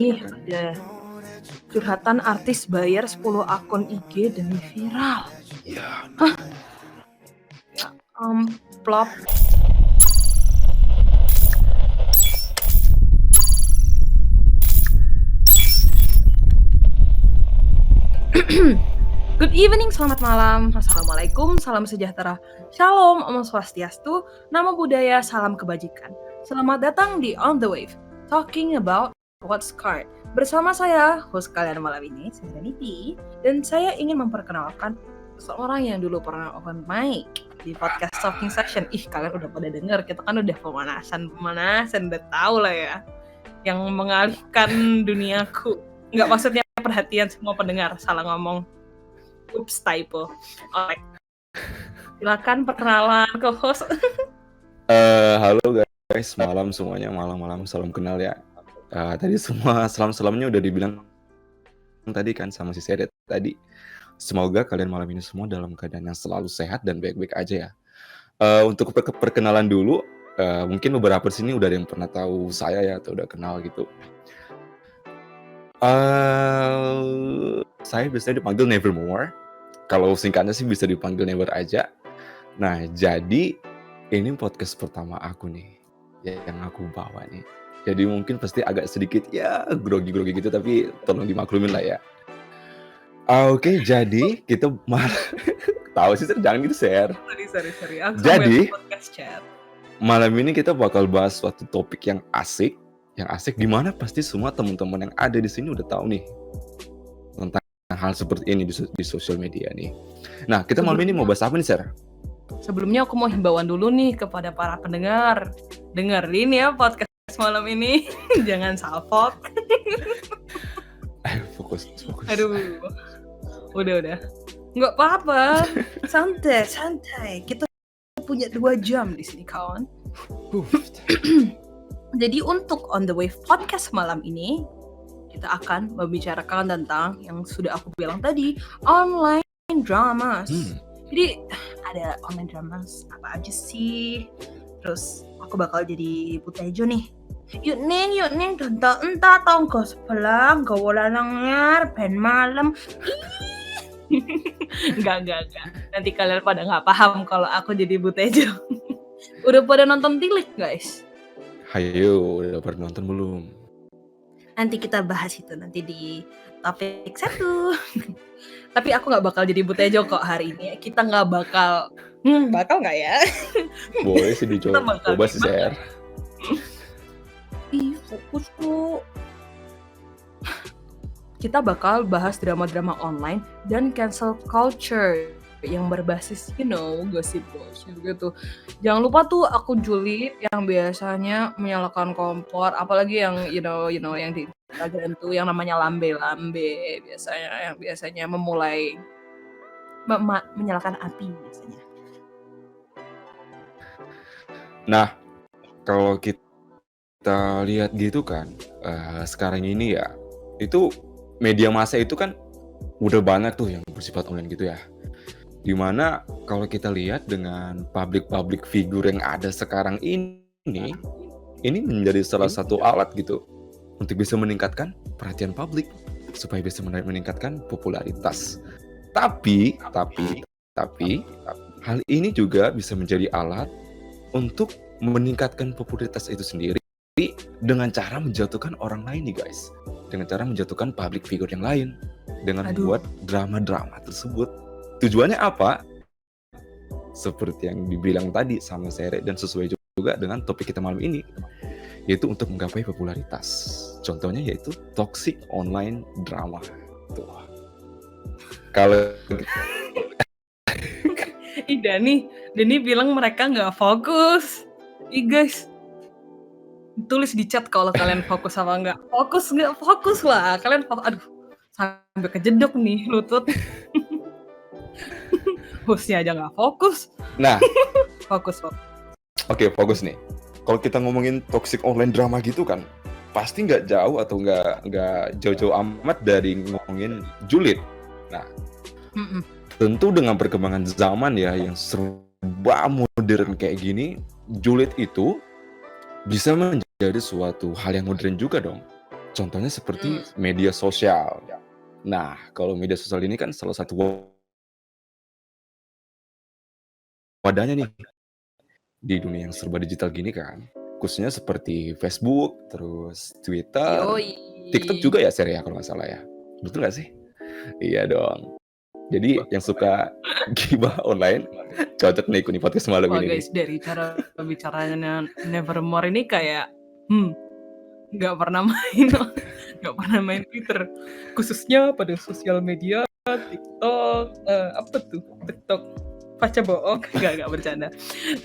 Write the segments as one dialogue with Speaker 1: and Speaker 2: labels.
Speaker 1: Ada curhatan artis bayar 10 akun IG demi viral.
Speaker 2: Ya,
Speaker 1: Plop. Good evening, selamat malam, assalamualaikum, salam sejahtera, shalom, om swastiastu, namo buddhaya, salam kebajikan. Selamat datang di On The Wave, talking about what's current. Bersama saya, host kalian malam ini, Serenity, dan saya ingin memperkenalkan seorang yang dulu pernah open mic di podcast Talking Session. Kalian udah pada denger, kita kan udah pemanasan, udah tahu lah ya, yang mengalihkan duniaku. Nggak, maksudnya perhatian semua pendengar, salah ngomong. Oops, typo. Alright. Silakan perkenalan ke host.
Speaker 2: halo guys, malam semuanya, malam salam kenal ya. Tadi semua salamnya udah dibilang tadi kan sama si Sedet tadi. Semoga kalian malam ini semua dalam keadaan yang selalu sehat dan baik-baik aja ya. Untuk perkenalan dulu, mungkin beberapa di sini udah ada yang pernah tahu saya ya atau udah kenal gitu. Saya biasanya dipanggil Nevermore. Kalau singkatnya sih bisa dipanggil Never aja. Nah, jadi ini podcast pertama aku nih yang aku bawa nih. Jadi mungkin pasti agak sedikit ya grogi gitu, tapi tolong dimaklumin lah ya. Oke, jadi kita tahu sih, jangan gitu share.
Speaker 1: Sorry. Aku
Speaker 2: Jadi
Speaker 1: podcast chat.
Speaker 2: Malam ini kita bakal bahas suatu topik yang asik di mana pasti semua teman-teman yang ada di sini udah tahu nih tentang hal seperti ini di sosial media nih. Nah, kita malam ini mau bahas apa nih, Sir?
Speaker 1: Sebelumnya aku mau himbauan dulu nih kepada para pendengar. Dengerin ya podcast malam ini. Jangan salfok.
Speaker 2: Ayo, fokus.
Speaker 1: Aduh. Udah. Nggak apa-apa. Santai. Kita punya 2 jam di sini, kawan. Jadi untuk On The Wave podcast malam ini, kita akan membicarakan tentang yang sudah aku bilang tadi, online dramas. Jadi ada online dramas apa aja sih? Terus aku bakal jadi Butejo nih. Yuk ning tonton entah tonggo sebelah nggawa lanang ben malam. Enggak. Nanti kalian pada nggak paham kalau aku jadi Butejo. Udah pada nonton Tilik, guys?
Speaker 2: Hayo, udah pada nonton belum?
Speaker 1: Nanti kita bahas itu nanti di topik 1. Tapi aku nggak bakal jadi Butejo kok hari ini. Kita nggak bakal nggak ya?
Speaker 2: Boleh sih dicoba sih, share.
Speaker 1: Fokus kok. Kita bakal bahas drama-drama online dan cancel culture yang berbasis, gosip gitu. Jangan lupa tuh akun julid yang biasanya menyalakan kompor, apalagi yang yang di Instagram tuh yang namanya lambe biasanya memulai menyalakan api biasanya.
Speaker 2: Nah, kalau kita lihat gitu kan, sekarang ini ya, itu media massa itu kan udah banyak tuh yang bersifat online gitu ya. Dimana kalau kita lihat dengan public figure yang ada sekarang ini menjadi salah satu alat gitu untuk bisa meningkatkan perhatian publik supaya bisa meningkatkan popularitas. Tapi hal ini juga bisa menjadi alat untuk meningkatkan popularitas itu sendiri dengan cara menjatuhkan orang lain nih guys, dengan cara menjatuhkan public figure yang lain dengan membuat drama-drama tersebut. Tujuannya apa? Seperti yang dibilang tadi sama Sere dan sesuai juga dengan topik kita malam ini, yaitu untuk menggapai popularitas. Contohnya yaitu toxic online drama. Tuh. Kalau
Speaker 1: Dani bilang mereka nggak fokus. Guys, tulis di chat kalau kalian fokus apa nggak fokus lah. Kalian aduh, sampai kejedok nih lutut. Hostnya aja nggak fokus.
Speaker 2: Nah,
Speaker 1: fokus.
Speaker 2: Oke, fokus nih. Kalau kita ngomongin toxic online drama gitu kan, pasti nggak jauh atau nggak jauh-jauh amat dari ngomongin julid. Nah, tentu dengan perkembangan zaman ya yang serba modern kayak gini, julid itu bisa menjadi suatu hal yang modern juga dong. Contohnya seperti media sosial. Nah, kalau media sosial ini kan salah satu wadahnya nih di dunia yang serba digital gini kan. Khususnya seperti Facebook, terus Twitter, TikTok juga
Speaker 1: Yoi.
Speaker 2: ya, Ser, ya, kalau nggak salah ya. Betul nggak sih? Iya dong. Jadi yang suka gibah online cocok nih ikut podcast malam
Speaker 1: Wah
Speaker 2: ini nih.
Speaker 1: guys, dari cara bicaranya Nevermore ini kayak nggak pernah main Twitter, khususnya pada sosial media TikTok, apa tuh TikTok Paca bohong, nggak bercanda.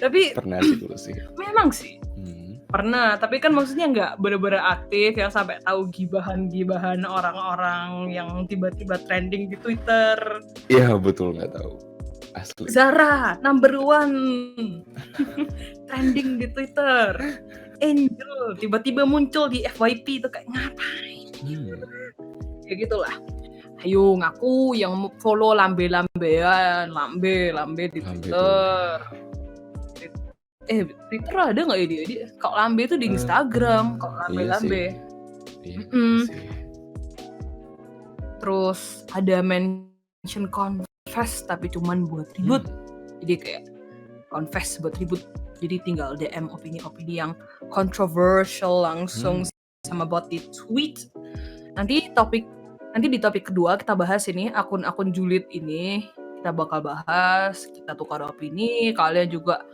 Speaker 1: Tapi
Speaker 2: Pernah sih dulu sih.
Speaker 1: memang sih pernah, tapi kan maksudnya nggak bener-bener aktif yang sampai tahu gibahan orang-orang yang tiba-tiba trending di Twitter.
Speaker 2: Iya betul, nggak tahu. Asli.
Speaker 1: Zara number 1 trending di Twitter. Angel tiba-tiba muncul di FYP itu kayak ngapain? Kayak gitulah. Ayo ngaku yang follow lambe-lambean, lambe di Twitter. Twitter ada nggak ya dia? Kalau lambe itu di Instagram, kalau lambe-lambe.
Speaker 2: Iya sih.
Speaker 1: Terus ada mention confess tapi cuman buat ribut. Jadi kayak confess buat ribut. Jadi tinggal DM opini-opini yang controversial langsung sama bot di tweet. Nanti di topik kedua kita bahas ini akun-akun julid ini. Kita bakal bahas, kita tukar opini. Kalian juga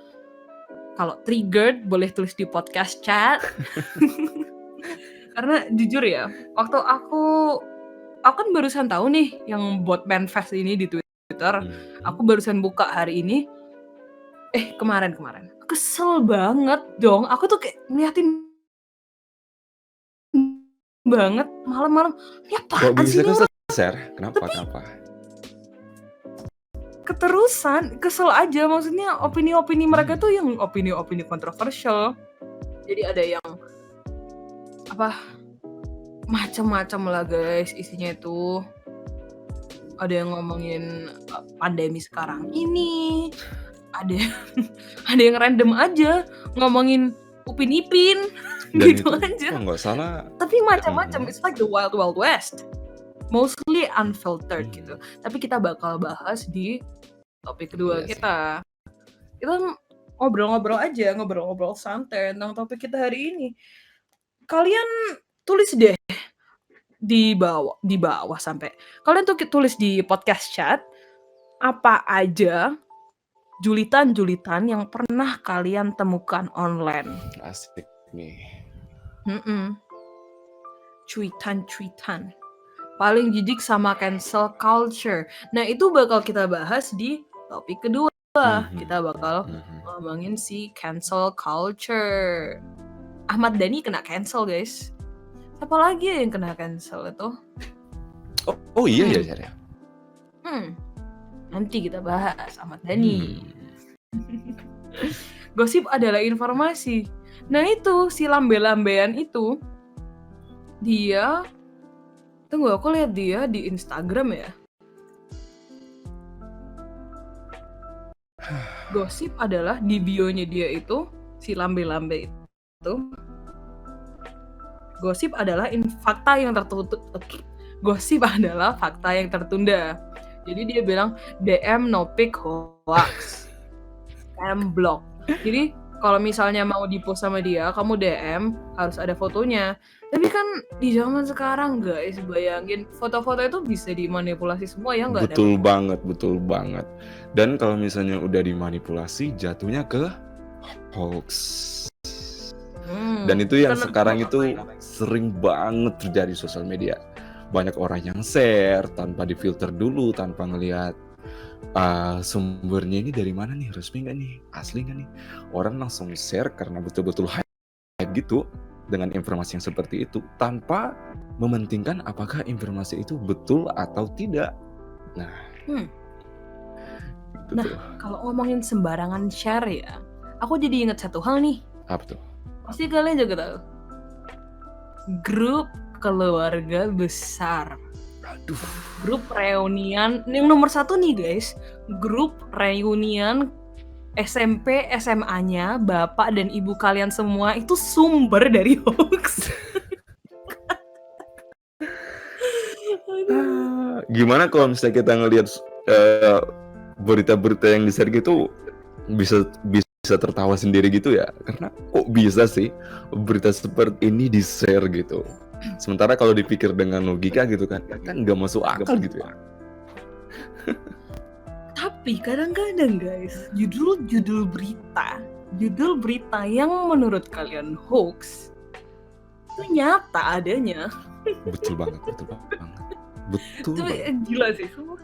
Speaker 1: kalau triggered boleh tulis di podcast chat. Karena jujur ya, waktu aku kan barusan tahu nih yang bot manifest ini di Twitter. Aku barusan buka hari ini. Kemarin. Kesel banget dong. Aku tuh kayak ngeliatin banget malam-malam. Ya apaan sih ini orang?
Speaker 2: Kenapa?
Speaker 1: Keterusan, kesel aja. Maksudnya opini-opini mereka tuh yang opini-opini kontroversial. Jadi ada yang macam-macam lah guys isinya itu. Ada yang ngomongin pandemi sekarang ini. Ada yang random aja ngomongin Upin Ipin gitu aja.
Speaker 2: Nggak salah.
Speaker 1: Tapi macam-macam. It's like the wild west. Mostly unfiltered gitu. Tapi kita bakal bahas di topik kedua kita. Kita ngobrol-ngobrol aja, ngobrol-ngobrol santai tentang topik kita hari ini. Kalian tulis deh di bawah sampai. Kalian tuh tulis di podcast chat apa aja julitan-julitan yang pernah kalian temukan online.
Speaker 2: Asik nih. Cuitan.
Speaker 1: Paling jijik sama cancel culture. Nah itu bakal kita bahas di topik kedua. Kita bakal ngomongin si cancel culture. Ahmad Dhani kena cancel guys. Siapa lagi yang kena cancel itu?
Speaker 2: Oh iya ya.
Speaker 1: Nanti kita bahas Ahmad Dhani. Gosip adalah informasi. Nah itu si lambe-lambean itu dia, tunggu aku lihat dia di Instagram ya. Gosip adalah di bio-nya dia itu si lambe-lambe itu. Gosip adalah fakta yang tertunda. Jadi dia bilang DM no pic hoax. block. Jadi kalau misalnya mau di-post sama dia, kamu DM harus ada fotonya. Tapi kan di zaman sekarang guys, bayangin foto-foto itu bisa dimanipulasi semua ya nggak?
Speaker 2: Betul banget. Dan kalau misalnya udah dimanipulasi, jatuhnya ke hoax. Dan itu yang sekarang itu sering banget terjadi di sosial media. Banyak orang yang share tanpa difilter dulu, tanpa ngelihat sumbernya ini dari mana nih, resmi nggak nih, asli nggak nih. Orang langsung share karena betul-betul hype gitu dengan informasi yang seperti itu, tanpa mementingkan apakah informasi itu betul atau tidak. Nah,
Speaker 1: kalau ngomongin sembarangan share ya, aku jadi ingat satu hal nih.
Speaker 2: Apa tuh?
Speaker 1: Pasti kalian juga tahu. Grup keluarga besar. Grup reunian yang nomor 1 nih guys. Grup reunian SMP, SMA-nya bapak dan ibu kalian semua itu sumber dari hoax.
Speaker 2: Gimana kalau misalnya kita ngelihat berita-berita yang di-share gitu bisa tertawa sendiri gitu ya, karena kok bisa sih berita seperti ini di-share gitu. Sementara kalau dipikir dengan logika gitu kan nggak masuk akal gitu ya.
Speaker 1: Tapi kadang-kadang guys, judul berita yang menurut kalian hoax itu nyata adanya.
Speaker 2: Betul banget. Betul
Speaker 1: Itu
Speaker 2: banget.
Speaker 1: gila sih semua.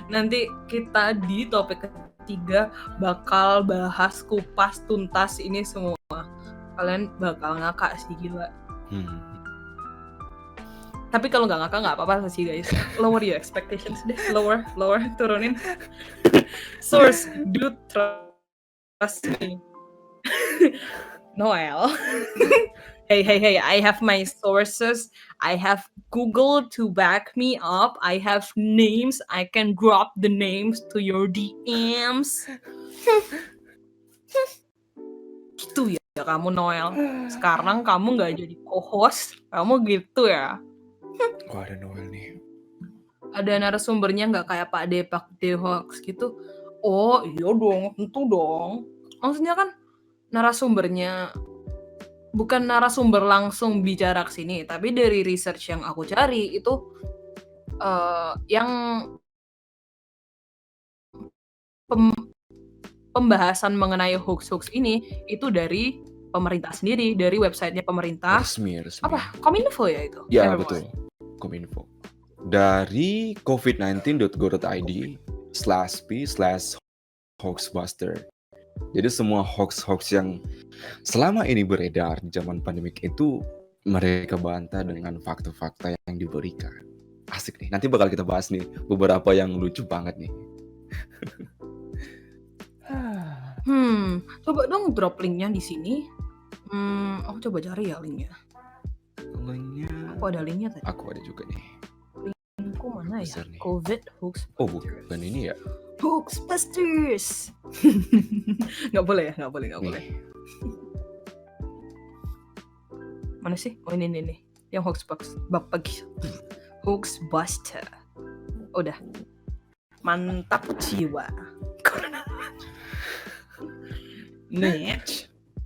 Speaker 1: Nanti kita di topik ketiga bakal bahas kupas tuntas ini semua. Kalian bakal ngakak sih, gila. Tapi kalau nggak ngakak nggak apa-apa sih guys. Lower your expectations deh. Lower, turunin. Source, do trust me. Noel. Hey, I have my sources. I have Google to back me up. I have names. I can drop the names to your DMs. Gitu ya kamu Noel. Sekarang kamu nggak jadi co-host. Kamu gitu ya.
Speaker 2: Wah, ada Noel nih.
Speaker 1: Ada narasumbernya nggak kayak Pak De Hoax gitu. Oh iya dong, tentu dong. Maksudnya kan narasumbernya bukan narasumber langsung bicara ke sini, tapi dari research yang aku cari itu yang pembahasan mengenai hoax ini itu dari pemerintah sendiri, dari websitenya pemerintah.
Speaker 2: Resmi.
Speaker 1: Apa? Kominfo ya itu?
Speaker 2: Ya, betul. Kominfo. Dari covid19.go.id/p/hoaxbuster. Jadi semua hoax yang selama ini beredar di zaman pandemik itu mereka bantah dengan fakta-fakta yang diberikan. Asik nih. Nanti bakal kita bahas nih beberapa yang lucu banget nih.
Speaker 1: Coba dong drop linknya di sini. Aku coba cari ya linknya. Aku ada linknya tadi.
Speaker 2: Aku ada juga nih.
Speaker 1: Linkku mana ya?
Speaker 2: Besar nih.
Speaker 1: COVID hoax.
Speaker 2: Oh, bukan ini ya?
Speaker 1: Hoaxbusters. Nggak boleh. Mana sih? Oh ini. Yang Hoaxbuster. Udah. Mantap jiwa. Nih.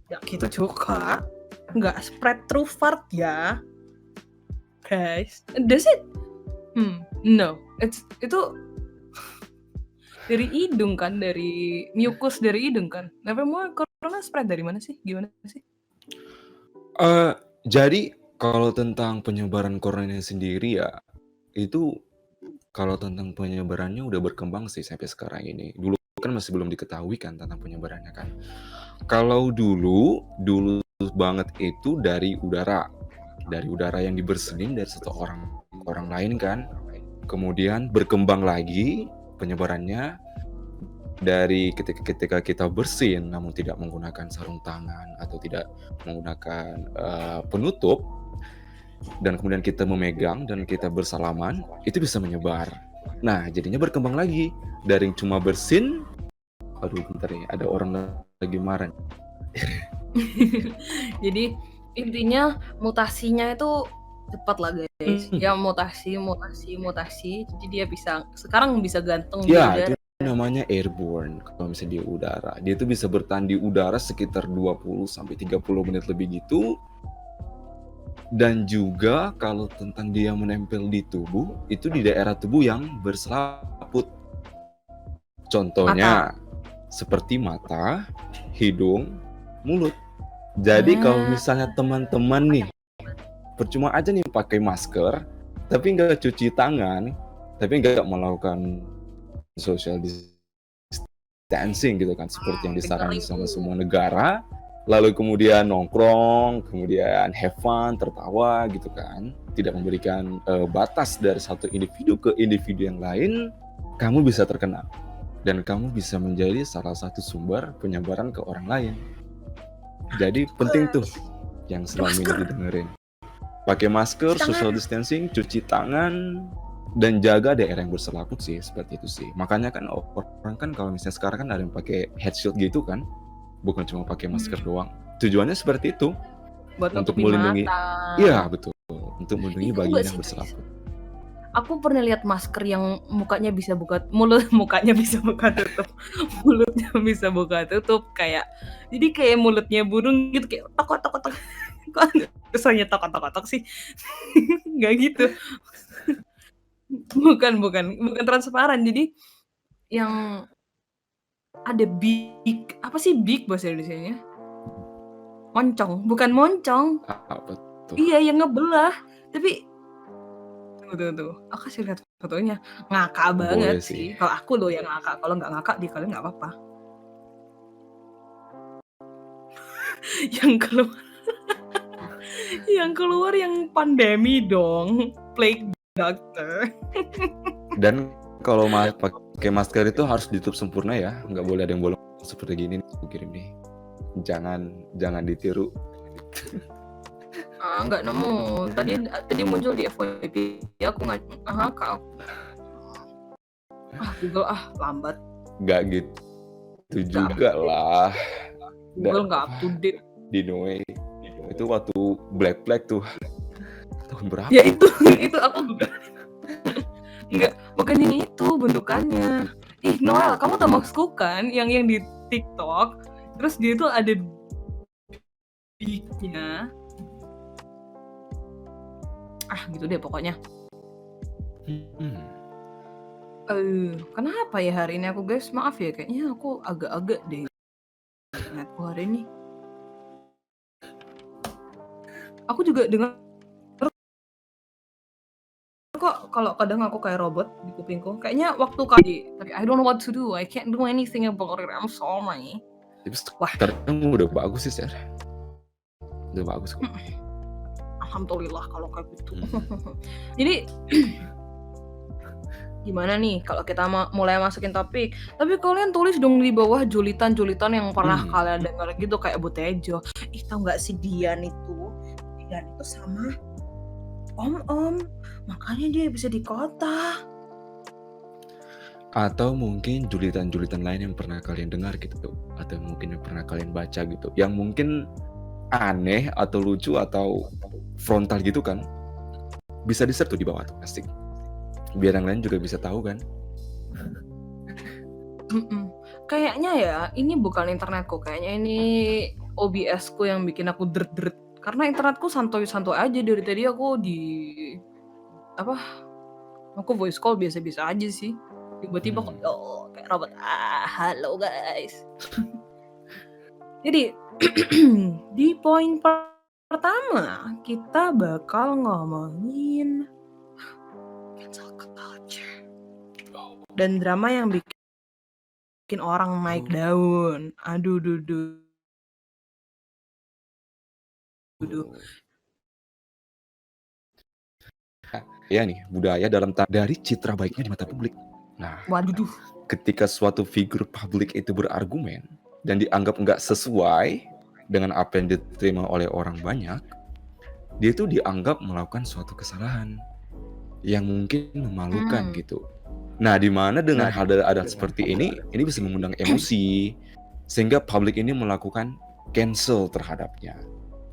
Speaker 1: Ya gitu juga. Nggak spread through fart ya. Guys. Does it? No. Itu dari hidung kan, dari mucus dari hidung kan. Nevermore, corona spread dari mana sih? Gimana sih?
Speaker 2: Jadi kalau tentang penyebaran corona sendiri ya, itu kalau tentang penyebarannya udah berkembang sih sampai sekarang ini. Dulu kan masih belum diketahui kan tentang penyebarannya kan. Kalau dulu banget itu dari udara yang dibersihin dari satu orang lain kan. Kemudian berkembang lagi penyebarannya dari ketika kita bersin namun tidak menggunakan sarung tangan atau tidak menggunakan penutup, dan kemudian kita memegang dan kita bersalaman, itu bisa menyebar. Nah, jadinya berkembang lagi dari cuma bersin. Aduh, bentar ya, ada orang lagi marah.
Speaker 1: Jadi intinya mutasinya itu cepat lah guys. Ya mutasi. Jadi dia sekarang bisa gantung di udara.
Speaker 2: Itu namanya airborne. Kalau misalnya di udara, dia itu bisa bertahan di udara sekitar 20-30 menit lebih gitu. Dan juga kalau tentang dia menempel di tubuh, itu di daerah tubuh yang berselaput. Contohnya seperti mata, hidung, mulut. Jadi kalau misalnya teman-teman nih, percuma aja nih pakai masker, tapi nggak cuci tangan, tapi nggak melakukan social distancing gitu kan, seperti yang disarankan sama semua negara. Lalu kemudian nongkrong, kemudian have fun, tertawa gitu kan, tidak memberikan batas dari satu individu ke individu yang lain, kamu bisa terkena. Dan kamu bisa menjadi salah satu sumber penyebaran ke orang lain. Jadi penting tuh yang selama ini didengerin. Pakai masker, social distancing, cuci tangan, dan jaga daerah yang berselaput sih, seperti itu sih. Makanya kan orang kan kalau misalnya sekarang kan ada yang pakai head shield gitu kan, bukan cuma pakai masker doang. Tujuannya seperti itu.
Speaker 1: Buat
Speaker 2: untuk melindungi. Iya, betul. Untuk melindungi bagian yang berselaput.
Speaker 1: Aku pernah lihat masker yang mukanya bisa buka mukanya bisa buka tutup, mulutnya bisa buka tutup jadi kayak mulutnya burung gitu kayak tok tok tok. Kok kesannya tok tok tok sih? Nggak gitu. Bukan transparan. Jadi yang ada apa sih beak bahasa Indonesianya? Moncong, bukan moncong.
Speaker 2: Apa tuh?
Speaker 1: Iya, yang ngebelah. Tapi tunggu. Aku kasih lihat fotonya. Ngakak banget
Speaker 2: Boleh sih.
Speaker 1: sih. Kalau aku loh yang ngakak. Kalau nggak ngakak di kalian nggak apa-apa. Yang keluar yang keluar yang pandemi dong. Plague doctor.
Speaker 2: Dan kalau pakai masker itu harus ditutup sempurna ya, nggak boleh ada yang bolong seperti gini nih. Aku kirim nih. Jangan ditiru.
Speaker 1: Nggak nemu. Tadi muncul di FYP. Aku ngakak. Google lambat.
Speaker 2: Nggak gitu juga lah.
Speaker 1: Google nggak up to date.
Speaker 2: Di Noe itu waktu Black tuh tahun berapa?
Speaker 1: Ya itu aku juga. Enggak, bukan ini itu bentukannya. Noel, kamu tau maksudku kan yang di TikTok, terus dia tuh ada beak-nya. Gitu deh pokoknya. Kenapa ya hari ini aku guys? Maaf ya, kayaknya aku agak-agak deh internetku hari ini. Aku juga dengar kok kalau kadang aku kayak robot di kupingku. Kayaknya waktu tapi I don't know what to do. I can't do anything about it. I'm sorry.
Speaker 2: Wah, sekarang udah bagus sih, Sir. Udah bagus kok.
Speaker 1: Alhamdulillah kalau kayak gitu. Jadi gimana nih kalau kita mulai masukin topik? Tapi kalian tulis dong di bawah julitan-julitan yang pernah kalian dengar gitu kayak Butejo. Tahu nggak sih Dian itu sama Om, makanya dia bisa di kota.
Speaker 2: Atau mungkin julitan-julitan lain yang pernah kalian dengar gitu, atau mungkin yang pernah kalian baca gitu, yang mungkin aneh atau lucu atau frontal gitu kan, bisa di-share tuh di bawah tuh, asik. Biar yang lain juga bisa tahu kan.
Speaker 1: Kayaknya ya ini bukan internetku, kayaknya ini OBS-ku yang bikin aku dret-dret. Karena internetku santuy-santuy aja dari tadi aku aku voice call biasa-biasa aja sih. Tiba-tiba kok kayak robot. Halo guys. Jadi di poin pertama kita bakal ngomongin cancel culture dan drama yang bikin orang naik daun. Aduh.
Speaker 2: Ya nih, budaya dari citra baiknya di mata publik. Nah,
Speaker 1: waduh.
Speaker 2: Ketika suatu figur publik itu berargumen dan dianggap nggak sesuai dengan apa yang diterima oleh orang banyak, dia itu dianggap melakukan suatu kesalahan yang mungkin memalukan gitu. Nah, di mana dengan hal ada seperti ini bisa mengundang emosi, sehingga publik ini melakukan cancel terhadapnya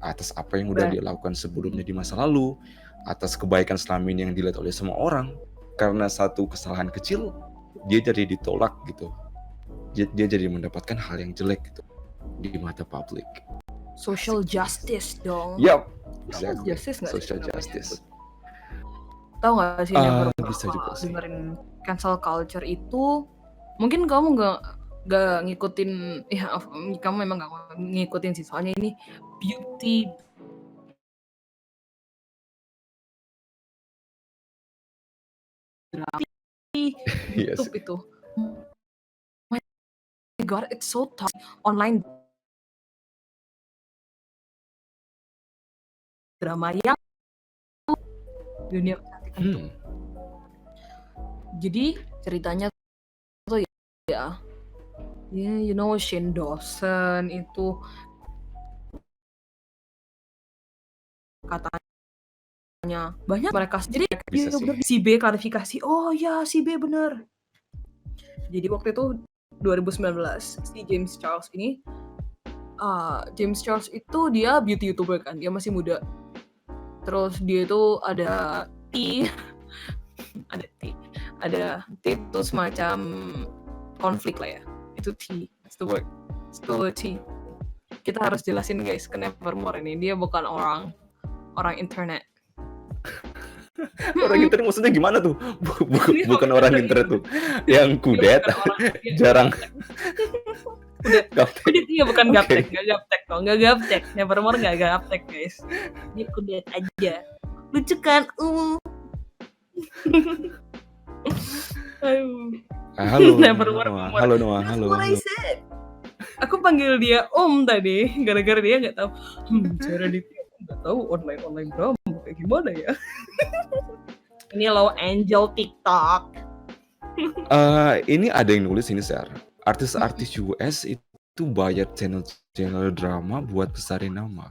Speaker 2: atas apa yang udah dia lakukan sebelumnya di masa lalu, atas kebaikan selama ini yang dilihat oleh semua orang. Karena satu kesalahan kecil, dia jadi ditolak gitu. Dia jadi mendapatkan hal yang jelek gitu di mata publik.
Speaker 1: Social justice dong.
Speaker 2: Yup,
Speaker 1: exactly.
Speaker 2: Social justice.
Speaker 1: Tahu nggak sih yang dengerin cancel culture itu, mungkin kamu nggak ngikutin, ya kamu memang nggak ngikutin sih, soalnya ini beauty YouTube itu. Oh my god, it's so tough online drama yang dunia kecantikan itu. Jadi ceritanya tuh ya, you know Shane Dawson itu katanya banyak mereka, jadi si B klarifikasi, oh ya si B bener. Jadi waktu itu 2019 si James Charles ini, James Charles itu dia beauty YouTuber kan, dia masih muda. Terus dia itu ada ada T. Ada T itu semacam konflik lah ya. Itu T. It's the word. It's the T. Kita harus jelasin guys ke Nevermore ini. Dia bukan orang internet.
Speaker 2: Orang internet maksudnya gimana tuh?
Speaker 1: Dia
Speaker 2: Bukan orang internet tuh. Yang kudet,
Speaker 1: Dia bukan orang- dia-
Speaker 2: jarang
Speaker 1: Udah.
Speaker 2: gaptek.
Speaker 1: Dia bukan
Speaker 2: Oke.
Speaker 1: gaptek, nggak gaptek kok, nggak gaptek. Nevermore nggak gaptek guys. Dia kudet aja. Lucu kan? Aduh.
Speaker 2: Halo.
Speaker 1: Nevermore.
Speaker 2: Halo Noah,
Speaker 1: That's
Speaker 2: halo.
Speaker 1: what I said. Aku panggil dia Om tadi, gara-gara dia nggak tahu. Cara dia nggak tahu online drama kayak gimana ya. Ini low angel TikTok.
Speaker 2: Ini ada yang nulis ini share. Artis-artis US itu bayar channel drama buat besarin nama.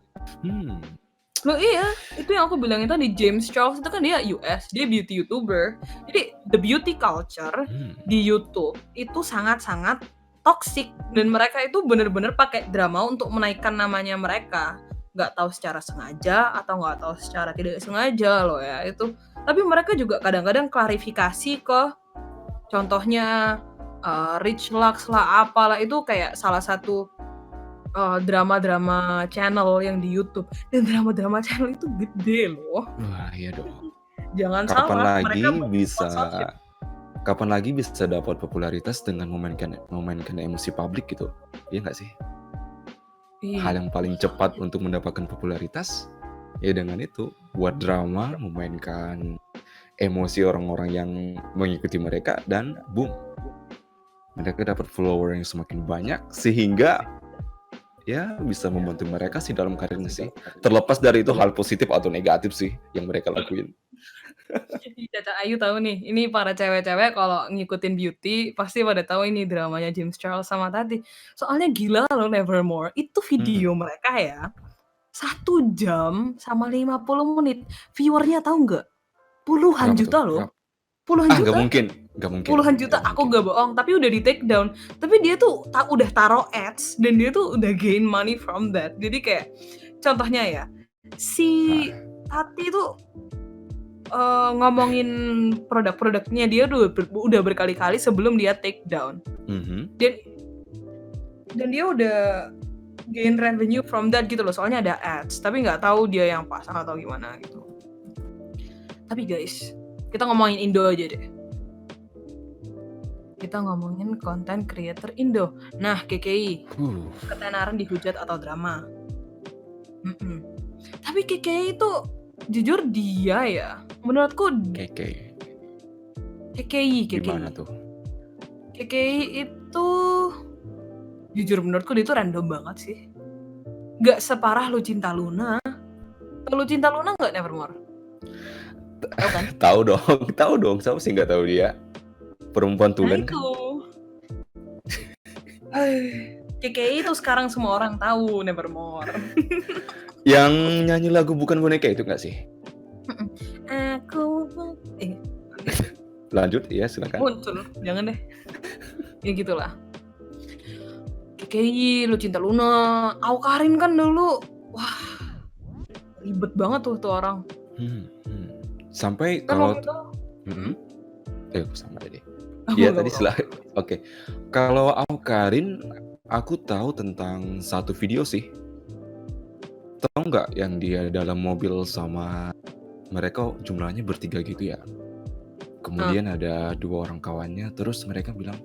Speaker 1: Loh iya, itu yang aku bilangin tadi, James Charles itu kan dia US, dia beauty YouTuber. Jadi the beauty culture di YouTube itu sangat-sangat toxic dan mereka itu bener-bener pakai drama untuk menaikkan namanya mereka. Nggak tahu secara sengaja atau nggak tahu secara tidak sengaja loh ya itu. Tapi mereka juga kadang-kadang klarifikasi ke contohnya Rich Lux lah apalah, itu kayak salah satu drama-drama channel yang di YouTube, dan drama-drama channel itu gede loh.
Speaker 2: Wah, iya dong.
Speaker 1: Jangan
Speaker 2: Kapan
Speaker 1: salah,
Speaker 2: lagi
Speaker 1: mereka
Speaker 2: bisa
Speaker 1: sponsorship.
Speaker 2: kapan lagi bisa dapat popularitas dengan memainkan emosi publik gitu? Iya nggak sih?
Speaker 1: Iya.
Speaker 2: Hal yang paling cepat untuk mendapatkan popularitas ya dengan itu, buat drama, memainkan emosi orang-orang yang mengikuti mereka, dan boom, mereka dapat follower yang semakin banyak sehingga ya bisa membantu mereka sih dalam karirnya sih. Terlepas dari itu hal positif atau negatif sih yang mereka lakuin.
Speaker 1: Caca Ayu tahu nih, ini para cewek-cewek kalau ngikutin beauty pasti pada tahu ini dramanya James Charles sama Tati. Soalnya gila loh Nevermore, itu video mereka ya 1 jam sama 50 menit. Viewernya tahu nggak? Puluhan
Speaker 2: Berapa
Speaker 1: juta
Speaker 2: tuh?
Speaker 1: loh. Puluhan juta.
Speaker 2: Nggak mungkin.
Speaker 1: Puluhan juta, aku nggak bohong. Tapi udah di take down. Tapi dia tuh udah taruh ads dan dia tuh udah gain money from that. Jadi kayak contohnya ya, si Tati tuh ngomongin produk-produknya dia udah berkali-kali sebelum dia take down. Dan dia udah gain revenue from that gitu loh. Soalnya ada ads, tapi nggak tahu dia yang pasang atau gimana gitu. Tapi guys, kita ngomongin Indo aja deh. Kita ngomongin konten creator Indo. Nah, KKI, ketenaran dihujat atau drama. Tapi KKI itu jujur dia ya, menurutku KKI.
Speaker 2: Gimana tuh?
Speaker 1: KKI itu jujur menurutku dia itu random banget sih. Gak separah Lu Cinta Luna. Lu Cinta Luna nggak Nevermore? Tahu kan?
Speaker 2: Tahu dong. Siapa sih nggak tahu dia? Perempuan tulen kan?
Speaker 1: KKI itu sekarang semua orang tahu Nevermore.
Speaker 2: Yang nyanyi lagu Bukan Boneka itu nggak sih?
Speaker 1: Aku
Speaker 2: Lanjut, ya silakan.
Speaker 1: muncul, jangan deh. Ya gitulah. KKI, Lu Cinta Luna, Awkarin kan dulu, wah ribet banget tuh orang.
Speaker 2: Sampai
Speaker 1: Kan
Speaker 2: kalau
Speaker 1: waktu
Speaker 2: sama deh. Iya tadi Oke. Kalau Awkarin, aku tahu tentang satu video sih. Tahu nggak yang dia dalam mobil sama mereka jumlahnya bertiga gitu ya. Kemudian ada 2 orang kawannya, terus mereka bilang,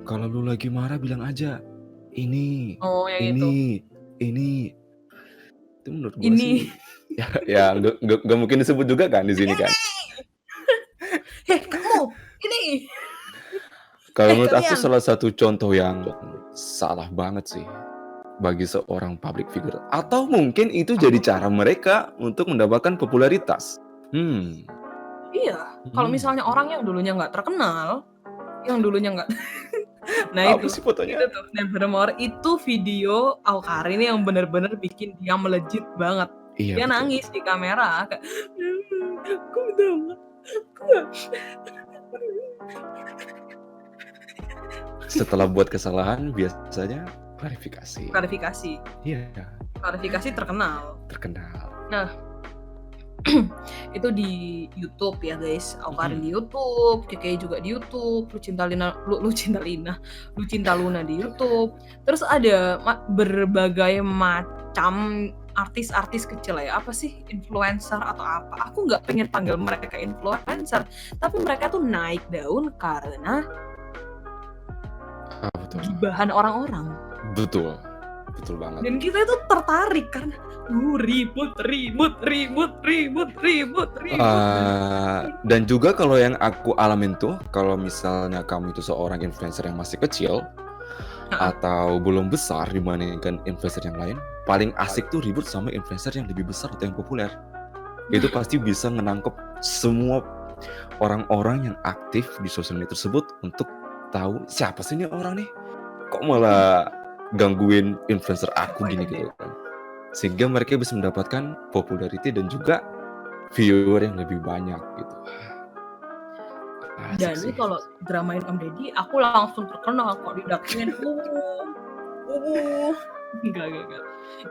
Speaker 2: kalau lu lagi marah bilang aja, ini, ini. Itu menurut gue sih, ya nggak mungkin disebut juga kan di sini kan.
Speaker 1: Kamu, ini.
Speaker 2: Kalau menurut aku salah satu contoh yang salah banget sih bagi seorang public figure. Atau mungkin itu jadi cara mereka untuk mendapatkan popularitas.
Speaker 1: Iya, kalau misalnya orang yang dulunya nggak terkenal, yang dulunya nggak, nah
Speaker 2: apa
Speaker 1: itu
Speaker 2: sih fotonya?
Speaker 1: Itu tuh Nevermore, itu video Awkarin yang bener-bener bikin dia melejit banget.
Speaker 2: Iya,
Speaker 1: dia
Speaker 2: betul.
Speaker 1: nangis di kamera, kayak, aku minta maaf,
Speaker 2: Setelah buat kesalahan biasanya klarifikasi.
Speaker 1: klarifikasi
Speaker 2: Iya,
Speaker 1: terkenal.
Speaker 2: terkenal.
Speaker 1: Nah, Itu di YouTube ya guys. Awkarin
Speaker 2: Mhm.
Speaker 1: di YouTube, Keke juga di YouTube, Lucinta Luna di YouTube. Terus ada berbagai macam artis-artis kecil ya. Apa sih influencer atau apa? Aku nggak pengen panggil mereka influencer, tapi mereka tuh naik daun karena
Speaker 2: Betul.
Speaker 1: gibahan orang-orang.
Speaker 2: Betul. Betul banget.
Speaker 1: Dan kita itu tertarik karena ribut.
Speaker 2: Dan juga kalau yang aku alamin tuh, kalau misalnya kamu itu seorang influencer yang masih kecil atau belum besar dibandingkan influencer yang lain, paling asik tuh ribut sama influencer yang lebih besar atau yang populer. Itu pasti bisa menangkap semua orang-orang yang aktif di sosial media tersebut untuk tahu siapa sih ini orang nih, kok malah gangguin influencer aku gini gitu kan. Sehingga mereka bisa mendapatkan popularity dan juga viewer yang lebih banyak gitu. Asik
Speaker 1: Dan
Speaker 2: sih.
Speaker 1: kalau dramain Om Deddy, aku langsung terkenal kok didatengin. Enggak.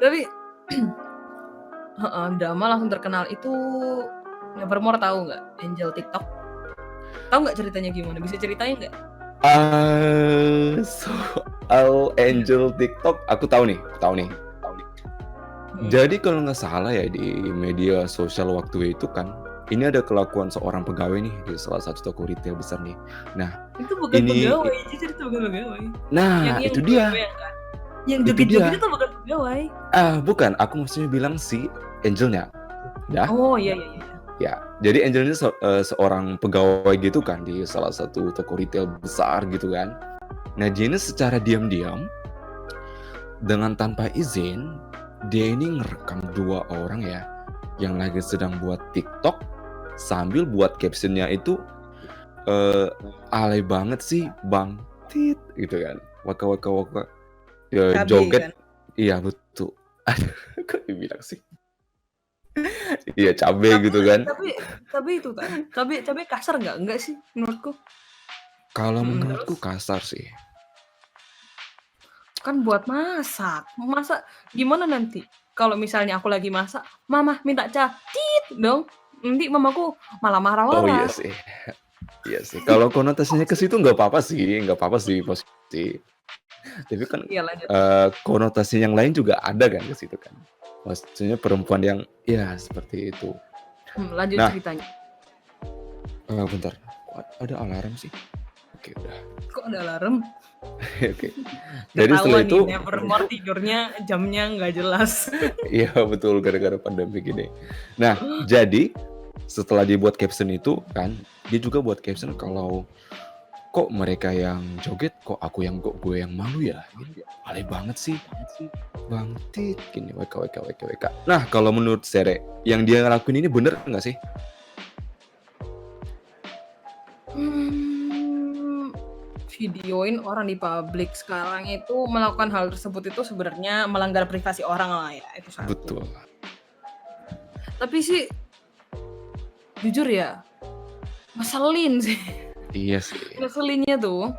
Speaker 1: Tapi drama langsung terkenal itu Nevermore tahu nggak? Angel TikTok. Tahu nggak ceritanya gimana? Bisa ceritain nggak?
Speaker 2: Soal Angel TikTok, aku tahu nih. Jadi kalau nggak salah ya di media sosial waktu itu kan, ini ada kelakuan seorang pegawai nih di salah satu toko retail besar nih. Nah,
Speaker 1: Itu bukan pegawai, jujur itu bukan pegawai.
Speaker 2: Nah,
Speaker 1: yang
Speaker 2: itu dia.
Speaker 1: kan? Yang joget-joget itu bukan pegawai.
Speaker 2: Bukan. Aku maksudnya bilang si Angelnya. Ya.
Speaker 1: Oh iya.
Speaker 2: Ya, jadi Angel ini seorang pegawai gitu kan di salah satu toko retail besar gitu kan. Nah, dia ini secara diam-diam dengan tanpa izin, dia ini ngerekam 2 orang ya yang lagi sedang buat TikTok sambil buat captionnya itu alay banget sih Bang Tit gitu kan. Waka ya,
Speaker 1: Cabe,
Speaker 2: joget.
Speaker 1: kan?
Speaker 2: Iya, betul. Aduh, kok dibilang sih? Iya, cabe gitu kan.
Speaker 1: Tapi itu kan, cabe kasar nggak? Enggak sih menurutku.
Speaker 2: Kalau menurutku kasar sih.
Speaker 1: Kan buat masak. Masak gimana nanti? Kalau misalnya aku lagi masak, Mama minta tit dong. Nanti mamaku malah marah-marah.
Speaker 2: Oh iya sih. Iya sih. Kalau konotasinya ke situ nggak apa-apa sih posisi. Tapi kan
Speaker 1: Iya, lanjut.
Speaker 2: konotasi yang lain juga ada kan ke situ kan. Maksudnya perempuan yang ya seperti itu.
Speaker 1: Lanjut ceritanya.
Speaker 2: Bentar. Kok ada alarm sih? Oke, udah.
Speaker 1: Kok ada alarm?
Speaker 2: Oke. Jadi setelah itu
Speaker 1: Nevermore tidurnya jamnya nggak jelas.
Speaker 2: Iya betul, gara-gara pandemi gini. Nah, jadi setelah dia buat caption itu kan, dia juga buat caption kalau kok mereka yang joget, kok gue yang malu ya? Alay banget sih. Bang Tit gini WK. Nah, kalau menurut Sere, yang dia ngelakuin ini bener nggak sih?
Speaker 1: Videoin orang di publik sekarang itu melakukan hal tersebut itu sebenarnya melanggar privasi orang lah ya, itu satu.
Speaker 2: Betul.
Speaker 1: Tapi sih jujur ya, ngeselin sih.
Speaker 2: Iya sih.
Speaker 1: Ngeselinnya tuh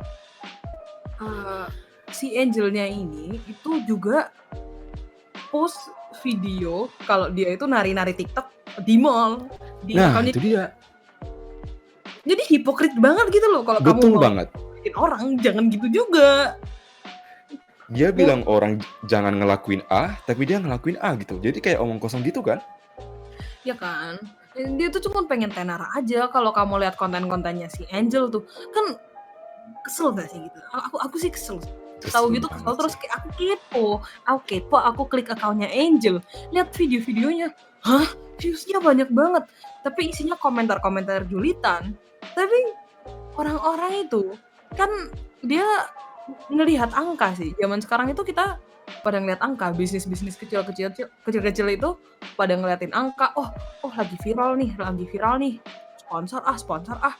Speaker 1: si Angelnya ini itu juga post video kalau dia itu nari-nari TikTok di mall.
Speaker 2: Nah, itu dia.
Speaker 1: Jadi hipokrit banget gitu loh kalau kamu
Speaker 2: Betul
Speaker 1: mau
Speaker 2: banget.
Speaker 1: orang, jangan gitu juga.
Speaker 2: Dia bilang orang jangan ngelakuin A, tapi dia ngelakuin A gitu. Jadi kayak omong kosong gitu kan?
Speaker 1: Ya kan? Dia tuh cuma pengen tenar aja. Kalau kamu lihat konten-kontennya si Angel tuh, kan kesel gak sih gitu? Aku sih kesel. Tahu gitu kesel, terus kayak aku kepo, aku klik akunnya Angel, lihat video-videonya, hah, viewsnya banyak banget, tapi isinya komentar-komentar julitan. Tapi orang-orang itu kan dia ngelihat angka sih. Zaman sekarang itu kita pada ngeliat angka, bisnis kecil-kecil itu pada ngeliatin angka. Oh lagi viral nih, sponsor ah.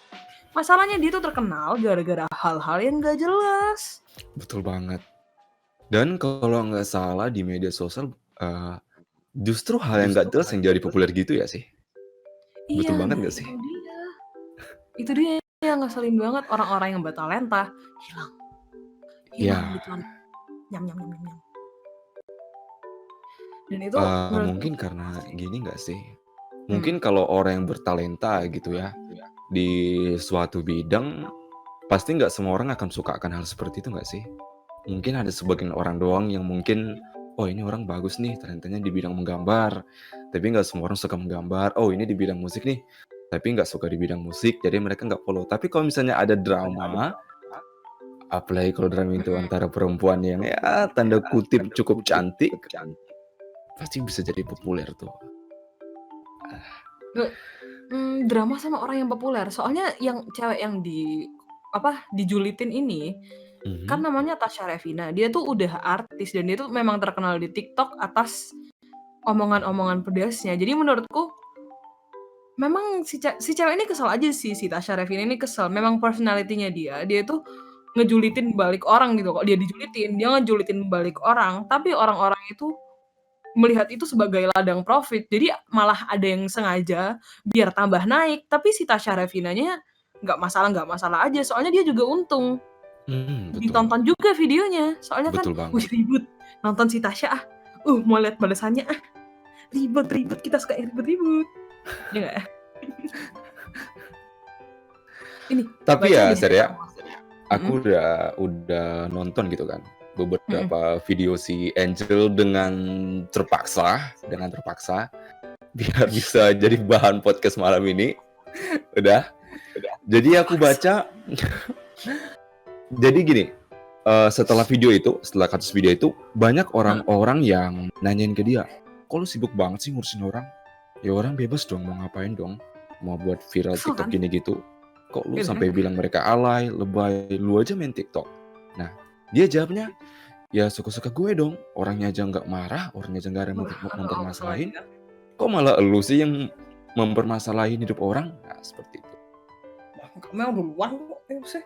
Speaker 1: Masalahnya dia tuh terkenal gara-gara hal-hal yang gak jelas.
Speaker 2: Betul banget. Dan kalau nggak salah di media sosial justru hal yang nggak jelas yang jadi populer gitu ya sih.
Speaker 1: Iya,
Speaker 2: Betul banget nggak sih?
Speaker 1: Itu dia yang ngeselin banget, orang-orang yang bertalenta hilang gitu. Nyam. Dan itu
Speaker 2: mungkin karena gini nggak sih? Mungkin kalau orang yang bertalenta gitu ya, di suatu bidang, pasti nggak semua orang akan suka akan hal seperti itu nggak sih? Mungkin ada sebagian orang doang yang mungkin, oh ini orang bagus nih talentanya di bidang menggambar, tapi nggak semua orang suka menggambar. Oh ini di bidang musik nih, tapi nggak suka di bidang musik, jadi mereka nggak follow. Tapi kalau misalnya ada drama, apalagi kalau drama itu antara perempuan yang ya tanda kutip cukup cantik, pasti bisa jadi populer tuh.
Speaker 1: Drama sama orang yang populer. Soalnya yang cewek yang dijulitin ini, kan namanya Tasya Revina. Dia tuh udah artis dan dia tuh memang terkenal di TikTok atas omongan-omongan pedasnya. Jadi menurutku memang si cewek ini kesel aja sih, si Tasya Revina ini kesel. Memang personality-nya dia tuh ngejulitin balik orang gitu. Kok dia dijulitin, dia ngejulitin balik orang. Tapi orang-orang itu melihat itu sebagai ladang profit. Jadi malah ada yang sengaja biar tambah naik. Tapi si Tasya Revinanya nggak masalah aja. Soalnya dia juga untung.
Speaker 2: Betul.
Speaker 1: Ditonton juga videonya. Soalnya
Speaker 2: Betul
Speaker 1: kan,
Speaker 2: banget.
Speaker 1: ribut. Nonton si Tasya mau lihat balasannya ribet. Kita suka yang ribet-ribet. Iya nggak ya? Ini.
Speaker 2: Tapi
Speaker 1: baca
Speaker 2: ya,
Speaker 1: deh.
Speaker 2: Ser ya, aku udah nonton gitu kan beberapa video si Angel dengan terpaksa biar bisa jadi bahan podcast malam ini. Udah. Jadi aku baca. Jadi gini, setelah kasus video itu, banyak orang-orang yang nanyain ke dia, kok lu sibuk banget sih ngurusin orang? Ya orang bebas dong, mau ngapain dong? Mau buat viral
Speaker 1: Kesel
Speaker 2: TikTok
Speaker 1: kan?
Speaker 2: gini gitu. Kok lu
Speaker 1: Iya
Speaker 2: sampai
Speaker 1: kan?
Speaker 2: bilang mereka alay, lebay, lu aja main TikTok. Nah, dia jawabnya, ya suka-suka gue dong. Orangnya aja nggak marah, orangnya aja nggak ada mempermasalahin. Kok malah lu sih yang mempermasalahin hidup orang? Nah, seperti itu.
Speaker 1: Kamu yang duluan kok, sih.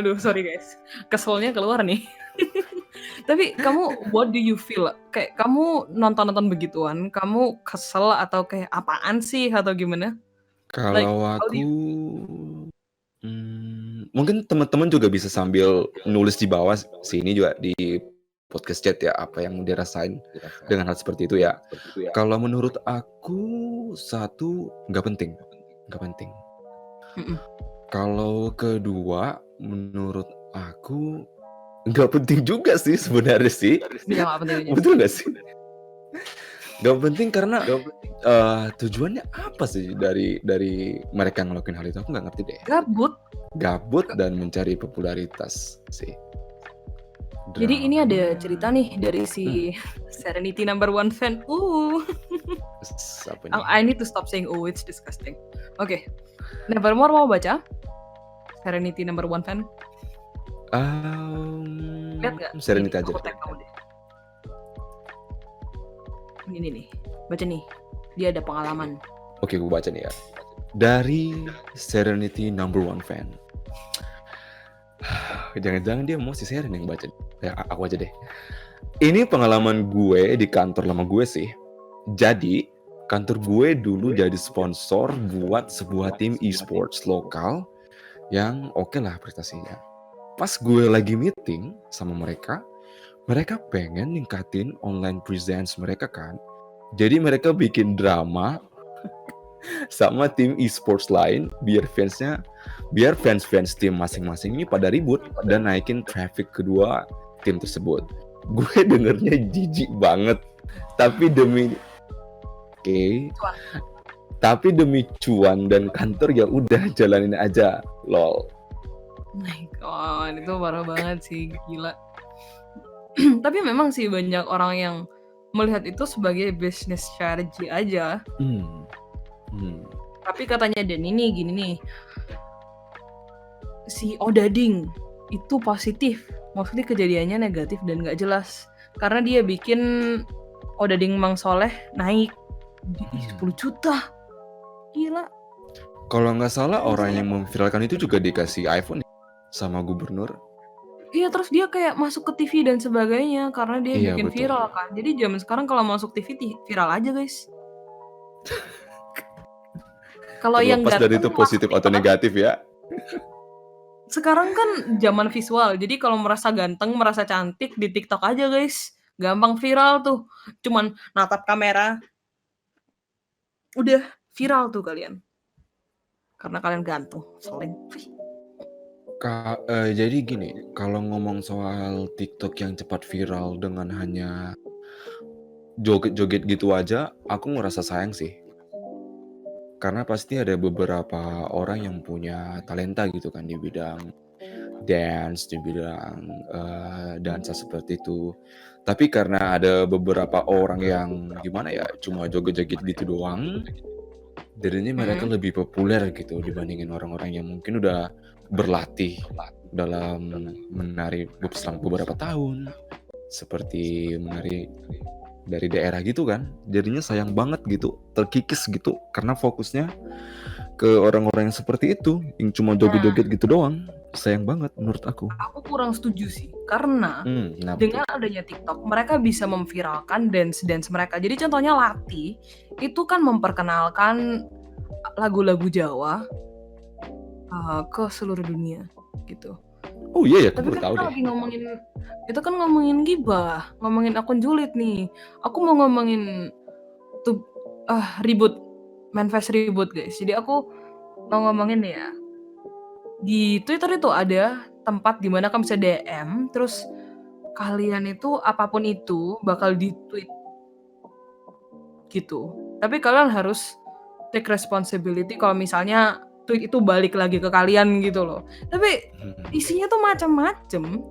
Speaker 1: Aduh, sorry guys. Keselnya keluar nih. Tapi kamu, what do you feel? Kayak kamu nonton begituan, kamu kesel atau kayak apaan sih atau gimana?
Speaker 2: Kalau aku, mungkin teman-teman juga bisa sambil nulis di bawah sini juga di podcast chat ya, apa yang dirasain dengan hal seperti itu ya. Kalau menurut aku, satu, nggak penting. Kalau kedua, menurut aku nggak penting juga sih sebenarnya sih.
Speaker 1: Iya, nggak penting aja.
Speaker 2: Betul nggak sih? Nggak penting karena tujuannya apa sih dari mereka ngelakuin hal itu? Aku nggak ngerti deh. Gabut dan mencari popularitas sih.
Speaker 1: Jadi ini ada cerita nih dari si Serenity number 1 fan.
Speaker 2: Apa nih?
Speaker 1: I need to stop saying it's disgusting. Oke. Nevermore mau baca? Serenity number 1 fan? Lihat nggak?
Speaker 2: Serenity aja.
Speaker 1: Aku tag kamu deh. Ini nih, baca nih. Dia ada pengalaman.
Speaker 2: Oke, gue baca nih ya. Dari Serenity number 1 fan. Jangan-jangan dia mau si Seren yang baca. Ya, aku aja deh. Ini pengalaman gue di kantor lama gue sih. Jadi, kantor gue dulu jadi sponsor buat sebuah tim e-sports lokal yang oke lah prestasinya. Pas gue lagi meeting sama mereka pengen ningkatin online presence mereka kan. Jadi mereka bikin drama sama tim e-sports lain biar fans tim masing-masing ini pada ribut dan naikin traffic kedua tim tersebut. Gue dengernya jijik banget, tapi demi cuan dan kantor ya udah jalanin aja, lol.
Speaker 1: My God, itu parah banget sih, gila. Tapi memang sih banyak orang yang melihat itu sebagai business strategy aja. Tapi katanya Dan ini gini nih, si Odading itu positif, maksudnya kejadiannya negatif dan nggak jelas karena dia bikin Odading Mang Soleh naik 10 juta, gila.
Speaker 2: Kalau nggak salah orang yang memviralkan itu juga dikasih iPhone sama gubernur.
Speaker 1: Iya, terus dia kayak masuk ke TV dan sebagainya karena dia bikin
Speaker 2: betul.
Speaker 1: viral kan. Jadi zaman sekarang kalau masuk TV viral aja guys. Kalau yang
Speaker 2: Terlepas dari itu positif atau negatif ya.
Speaker 1: Sekarang kan zaman visual, jadi kalau merasa ganteng, merasa cantik di TikTok aja guys. Gampang viral tuh. Cuman natap kamera, udah viral tuh kalian. Karena kalian gantung, selin.
Speaker 2: Jadi gini, kalau ngomong soal TikTok yang cepat viral dengan hanya joget-joget gitu aja, aku ngerasa sayang sih. Karena pasti ada beberapa orang yang punya talenta gitu kan di bidang dance, di bidang, dansa seperti itu. Tapi karena ada beberapa orang yang gimana ya, cuma joget-joget gitu doang, jadinya mereka
Speaker 1: Mhm.
Speaker 2: lebih populer gitu dibandingin orang-orang yang mungkin udah berlatih dalam menari selama beberapa tahun, seperti menari dari daerah gitu kan. Jadinya sayang banget gitu, terkikis gitu karena fokusnya ke orang-orang yang seperti itu, yang cuma
Speaker 1: Nah,
Speaker 2: joget-joget gitu doang. Sayang banget menurut aku.
Speaker 1: aku kurang setuju sih, karena
Speaker 2: Kenapa tuh?
Speaker 1: dengan adanya TikTok, mereka bisa memviralkan dance-dance mereka. Jadi contohnya Lati, itu kan memperkenalkan lagu-lagu Jawa ke seluruh dunia gitu.
Speaker 2: Oh iya ya, aku
Speaker 1: Tapi
Speaker 2: baru
Speaker 1: kan
Speaker 2: tahu
Speaker 1: kita
Speaker 2: deh.
Speaker 1: lagi ngomongin, itu kan ngomongin gibah, ngomongin akun julid nih. Aku mau ngomongin tuh ribut, manifest ribut guys. Jadi aku mau ngomongin nih ya, di Twitter itu ada tempat di mana kamu bisa DM, terus kalian itu apapun itu bakal di-tweet gitu. Tapi kalian harus take responsibility kalau misalnya tweet itu balik lagi ke kalian gitu loh. Tapi isinya tuh macam-macam.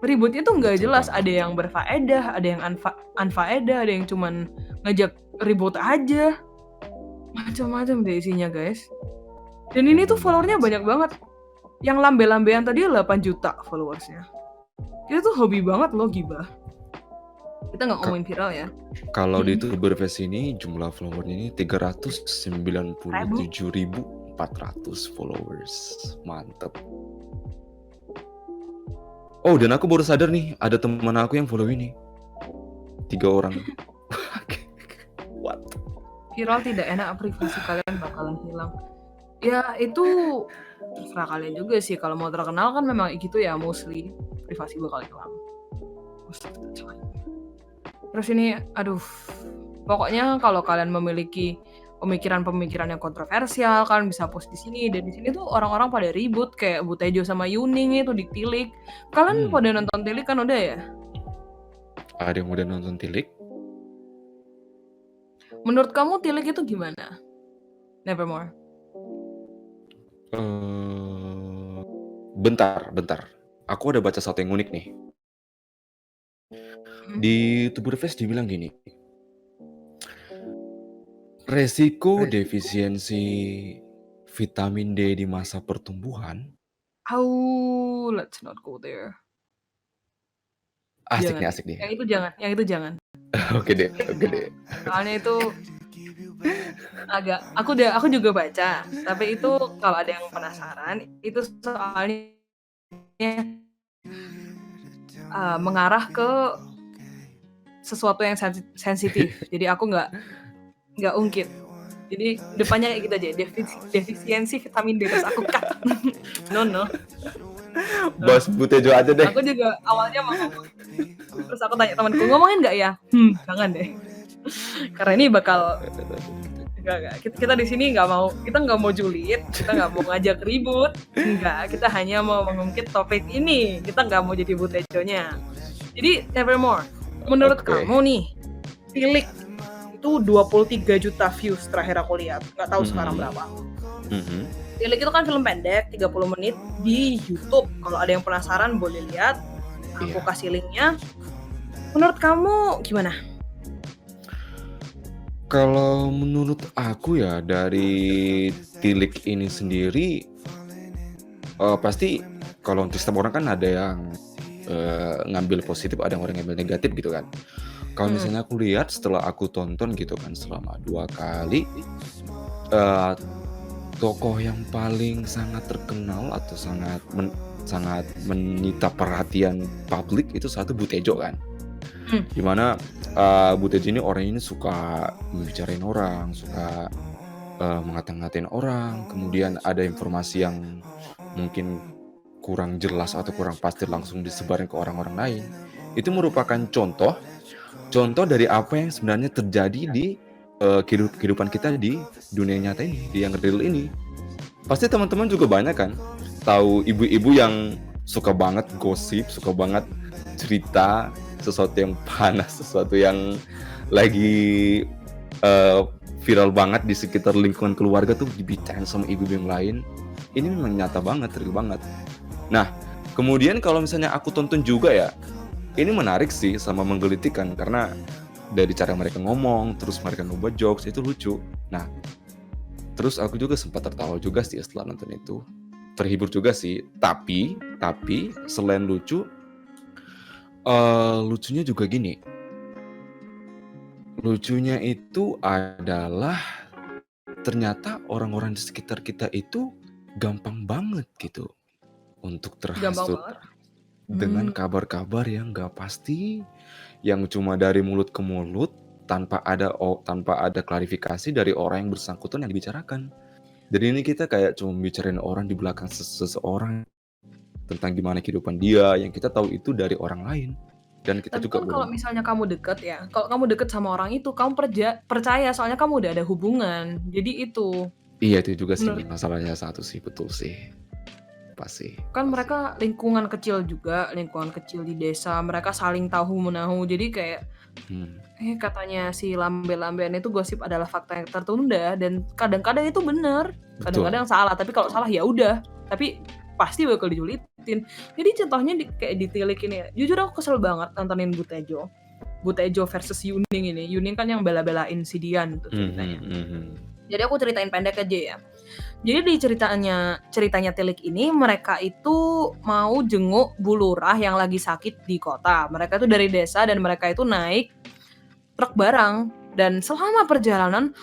Speaker 1: Ributnya tuh nggak
Speaker 2: Betul
Speaker 1: jelas,
Speaker 2: banget.
Speaker 1: ada yang berfaedah, ada yang unfaedah, ada yang cuman ngajak ribut aja. Macam-macam deh isinya, guys. Dan ini tuh
Speaker 2: Bener
Speaker 1: followernya
Speaker 2: banget sih.
Speaker 1: banyak banget. Yang lambe-lambean tadi 8 juta followersnya. Kita tuh hobi banget loh gibah. Kita nggak
Speaker 2: Ka-
Speaker 1: ngomongin viral ya.
Speaker 2: Kalau di
Speaker 1: Mm-mm.
Speaker 2: Tuberfest ini jumlah followernya ini
Speaker 1: Ribu.
Speaker 2: 397.400 followers. Mantep. Oh, dan aku baru sadar nih, ada teman aku yang follow ini. 3 orang. What?
Speaker 1: Viral tidak enak, privasi kalian bakalan hilang. Ya itu terserah kalian juga sih. Kalau mau terkenal kan memang gitu ya, mostly privasi bakal hilang. Terus ini, aduh, pokoknya kalau kalian memiliki pemikiran-pemikiran yang kontroversial, kalian bisa post di sini. Dan di sini tuh orang-orang pada ribut kayak Bu Tejo sama Yuning itu di Tilik. Kalian pada nonton Tilik kan udah ya?
Speaker 2: Ada yang udah nonton Tilik?
Speaker 1: Menurut kamu Tilik itu gimana? Nevermore.
Speaker 2: Bentar. Aku ada baca satu yang unik nih. Di Tuberfest dibilang gini, resiko defisiensi vitamin D di masa pertumbuhan.
Speaker 1: Oh, let's not go there.
Speaker 2: Asik
Speaker 1: Jangan.
Speaker 2: nih.
Speaker 1: Yang itu jangan.
Speaker 2: Oke deh.
Speaker 1: Soalnya itu agak, aku juga baca, tapi itu kalau ada yang penasaran, itu soalnya mengarah ke sesuatu yang sensitif. Jadi aku nggak ungkit. Jadi depannya kayak gitu aja, defisiensi vitamin D, terus aku cut. No.
Speaker 2: Bos Butejo aja deh.
Speaker 1: Aku juga awalnya mau ngomong, terus aku tanya temanku, ngomongin nggak ya? Jangan deh. Karena ini bakal Enggak. Kita di sini kita nggak mau julid, kita nggak mau ngajak ribut, enggak. Kita hanya mau mengungkit topik ini. Kita nggak mau jadi butejonya. Jadi Nevermore, menurut kamu nih, Tilik itu 23 juta views terakhir aku lihat. Nggak tahu sekarang berapa. Tilik itu kan film pendek 30 menit di YouTube. Kalau ada yang penasaran boleh lihat. Aku kasih linknya. Menurut kamu gimana?
Speaker 2: Kalau menurut aku ya, dari Tilik ini sendiri, pasti kalau untuk setiap orang kan ada yang ngambil positif, ada yang orang ngambil negatif gitu kan. Kalau misalnya aku lihat setelah aku tonton gitu kan selama 2 kali, tokoh yang paling sangat terkenal atau sangat menyita perhatian publik itu satu Butejo kan. Dimana Butejo ini orang ini suka membicarain orang, suka mengata-ngatain orang, kemudian ada informasi yang mungkin kurang jelas atau kurang pasti langsung disebarin ke orang-orang lain. Itu merupakan contoh dari apa yang sebenarnya terjadi di kehidupan kita di dunia nyata ini, di yang real ini. Pasti teman-teman juga banyak kan tahu ibu-ibu yang suka banget gosip, suka banget cerita sesuatu yang panas, sesuatu yang lagi viral banget di sekitar lingkungan keluarga tuh dibicarain sama ibu-ibu yang lain. Ini memang nyata banget, real banget. Nah, kemudian kalau misalnya aku tonton juga ya, ini menarik sih sama menggelitikkan karena dari cara mereka ngomong, terus mereka ngebuat jokes, itu lucu. Nah, terus aku juga sempat tertawa juga sih setelah nonton itu. Terhibur juga sih, tapi selain lucu, lucunya juga gini. Lucunya itu adalah ternyata orang-orang di sekitar kita itu gampang banget gitu untuk
Speaker 1: Gampang
Speaker 2: terhasut
Speaker 1: banget.
Speaker 2: dengan kabar-kabar yang gak pasti, yang cuma dari mulut ke mulut tanpa ada klarifikasi dari orang yang bersangkutan yang dibicarakan. Jadi ini kita kayak cuma bicarain orang di belakang seseorang tentang gimana kehidupan dia, yang kita tahu itu dari orang lain. Dan kita
Speaker 1: Tapi
Speaker 2: juga
Speaker 1: kan kalau
Speaker 2: belum.
Speaker 1: misalnya kamu deket ya, kalau kamu deket sama orang itu, kamu percaya soalnya kamu udah ada hubungan. Jadi itu,
Speaker 2: Iya itu juga sih
Speaker 1: menurut
Speaker 2: masalahnya satu sih, betul sih. Pasti.
Speaker 1: kan mereka lingkungan kecil juga, lingkungan kecil di desa, mereka saling tahu-menahu. Jadi kayak
Speaker 2: Hmm,
Speaker 1: katanya si lambe-lambean itu gosip adalah fakta yang tertunda dan kadang-kadang itu benar,
Speaker 2: betul.
Speaker 1: kadang-kadang salah. Tapi kalau salah ya udah, tapi pasti bakal dijulitin. Jadi contohnya kayak ditilik ini ya. Jujur aku kesel banget nontonin Butejo. Butejo versus Yuning ini. Yuning kan yang bela-belain si Dian tuh ceritanya. Jadi aku ceritain pendek aja ya. Jadi di ceritanya Tilik ini mereka itu mau jenguk Bu Lurah yang lagi sakit di kota. Mereka itu dari desa dan mereka itu naik truk barang dan selama perjalanan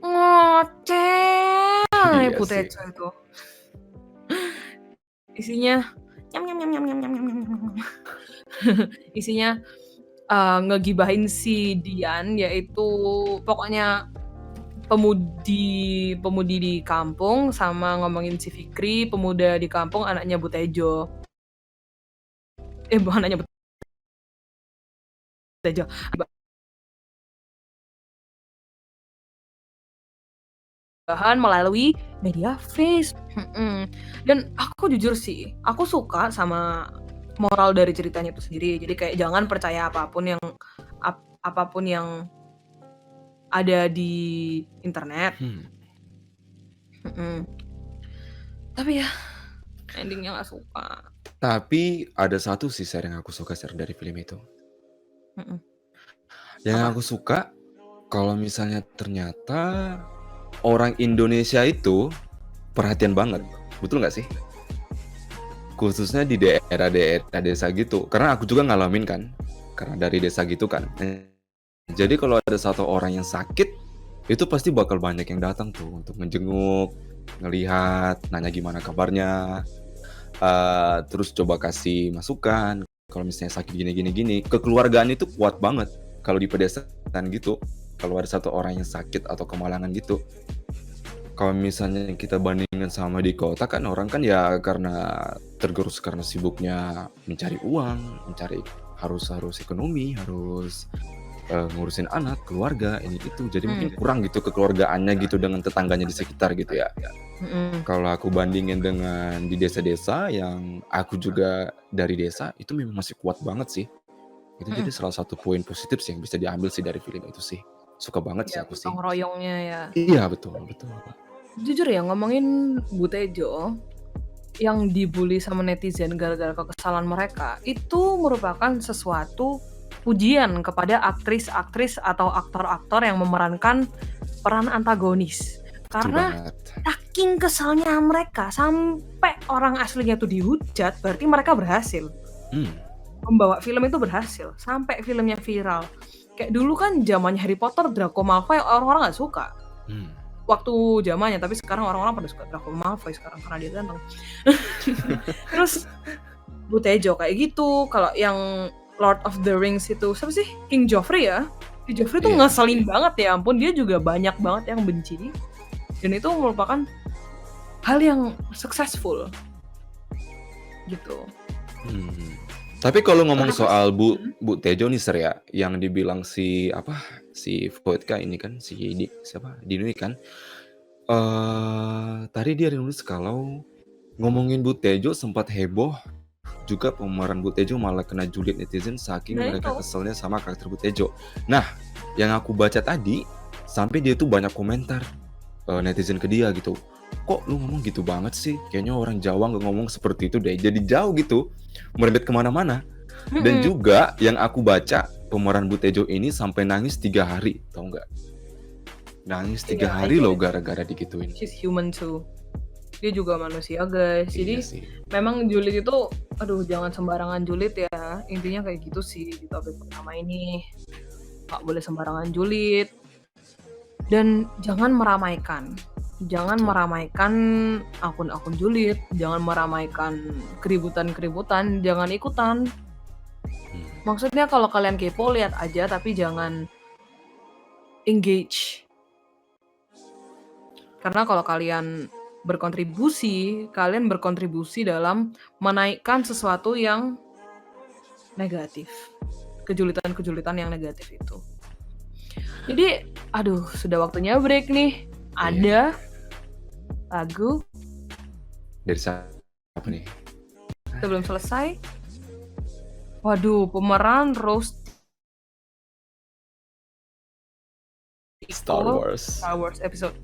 Speaker 1: ngoceh
Speaker 2: Iya sih.
Speaker 1: Butejo itu. Isinya nyam nyam nyam nyam nyam nyam nyam nyam nyam. Isinya ngegibahin si Dian, yaitu pokoknya pemudi di kampung sama ngomongin si Fikri, pemuda di kampung anaknya Butejo. Bukan anaknya Butejo. Bahan melalui media face. Dan aku jujur sih, aku suka sama moral dari ceritanya itu sendiri. Jadi kayak jangan percaya apapun yang ada di internet. Tapi ya endingnya nggak suka.
Speaker 2: Tapi ada satu sih share yang aku suka share dari film itu. Yang
Speaker 1: Apa?
Speaker 2: aku suka kalau misalnya ternyata orang Indonesia itu perhatian banget, betul nggak sih? Khususnya di daerah desa gitu, karena aku juga ngalamin kan, karena dari desa gitu kan. Jadi kalau ada satu orang yang sakit, itu pasti bakal banyak yang datang tuh untuk menjenguk, ngelihat, nanya gimana kabarnya, terus coba kasih masukan. Kalau misalnya sakit gini. Kekeluargaan itu kuat banget kalau di pedesaan gitu. Kalau ada satu orang yang sakit atau kemalangan gitu. Kalau misalnya kita bandingkan sama di kota kan orang kan ya karena tergerus karena sibuknya mencari uang, harus ekonomi, harus ngurusin anak, keluarga, ini itu. Jadi mungkin kurang gitu kekeluargaannya gitu dengan tetangganya di sekitar gitu ya. Kalau aku bandingin dengan di desa-desa yang aku juga dari desa, itu memang masih kuat banget sih. Itu jadi salah satu poin positif sih yang bisa diambil sih dari film itu sih. Suka banget sih
Speaker 1: Ya,
Speaker 2: aku sih.
Speaker 1: gotong royongnya ya.
Speaker 2: Iya betul.
Speaker 1: Jujur ya ngomongin Butejo yang dibully sama netizen gara-gara kekesalan mereka, itu merupakan sesuatu pujian kepada aktris-aktris atau aktor-aktor yang memerankan peran antagonis. Karena saking kesalnya mereka sampai orang aslinya tuh dihujat, berarti mereka berhasil. Membawa film itu berhasil sampai filmnya viral. Kayak dulu kan zamannya Harry Potter, Draco Malfoy orang-orang nggak suka. Waktu zamannya, tapi sekarang orang-orang pada suka Draco Malfoy sekarang karena dia ganteng. Terus Butejo kayak gitu. Kalau yang Lord of the Rings itu siapa sih? King Joffrey ya. King Joffrey tuh ngeselin banget ya ampun, dia juga banyak banget yang benci. Dan itu merupakan hal yang successful gitu.
Speaker 2: Tapi kalau ngomong
Speaker 1: Kenapa sih?
Speaker 2: soal Bu Tejo nih Sir ya, yang dibilang si Voidka ini kan siapa? Dino ini kan. Tadi dia nulis kalau ngomongin Bu Tejo sempat heboh juga pemeran Bu Tejo malah kena julid netizen saking
Speaker 1: Nah
Speaker 2: mereka
Speaker 1: itu.
Speaker 2: keselnya sama karakter Bu Tejo. Nah, yang aku baca tadi sampai dia tuh banyak komentar netizen ke dia gitu. Kok lu ngomong gitu banget sih? Kayaknya orang Jawa nggak ngomong seperti itu deh. Jadi jauh gitu, merembet kemana-mana. Dan
Speaker 1: Mm-mm.
Speaker 2: juga yang aku baca pemeran Bu Tejo ini sampai nangis 3 hari, tau nggak? Nangis 3
Speaker 1: Iya, I
Speaker 2: hari
Speaker 1: get
Speaker 2: loh
Speaker 1: it.
Speaker 2: gara-gara digituin.
Speaker 1: She's human too. Dia juga manusia guys.
Speaker 2: Iya
Speaker 1: Jadi
Speaker 2: sih.
Speaker 1: memang julid itu, aduh jangan sembarangan julid ya. Intinya kayak gitu sih di topik pertama ini. Nggak boleh sembarangan julid. Dan jangan meramaikan. Jangan
Speaker 2: Betul.
Speaker 1: meramaikan akun-akun julid. Jangan meramaikan keributan-keributan. Jangan ikutan. Maksudnya kalau kalian kepo lihat aja tapi jangan engage. Karena kalau kalian berkontribusi dalam menaikkan sesuatu yang negatif. Kejulitan-kejulitan yang negatif itu. Jadi, aduh, sudah waktunya break nih. Ada lagu
Speaker 2: Dari siapa nih?
Speaker 1: sebelum selesai. Waduh, pemeran Rose
Speaker 2: Star Wars
Speaker 1: episode.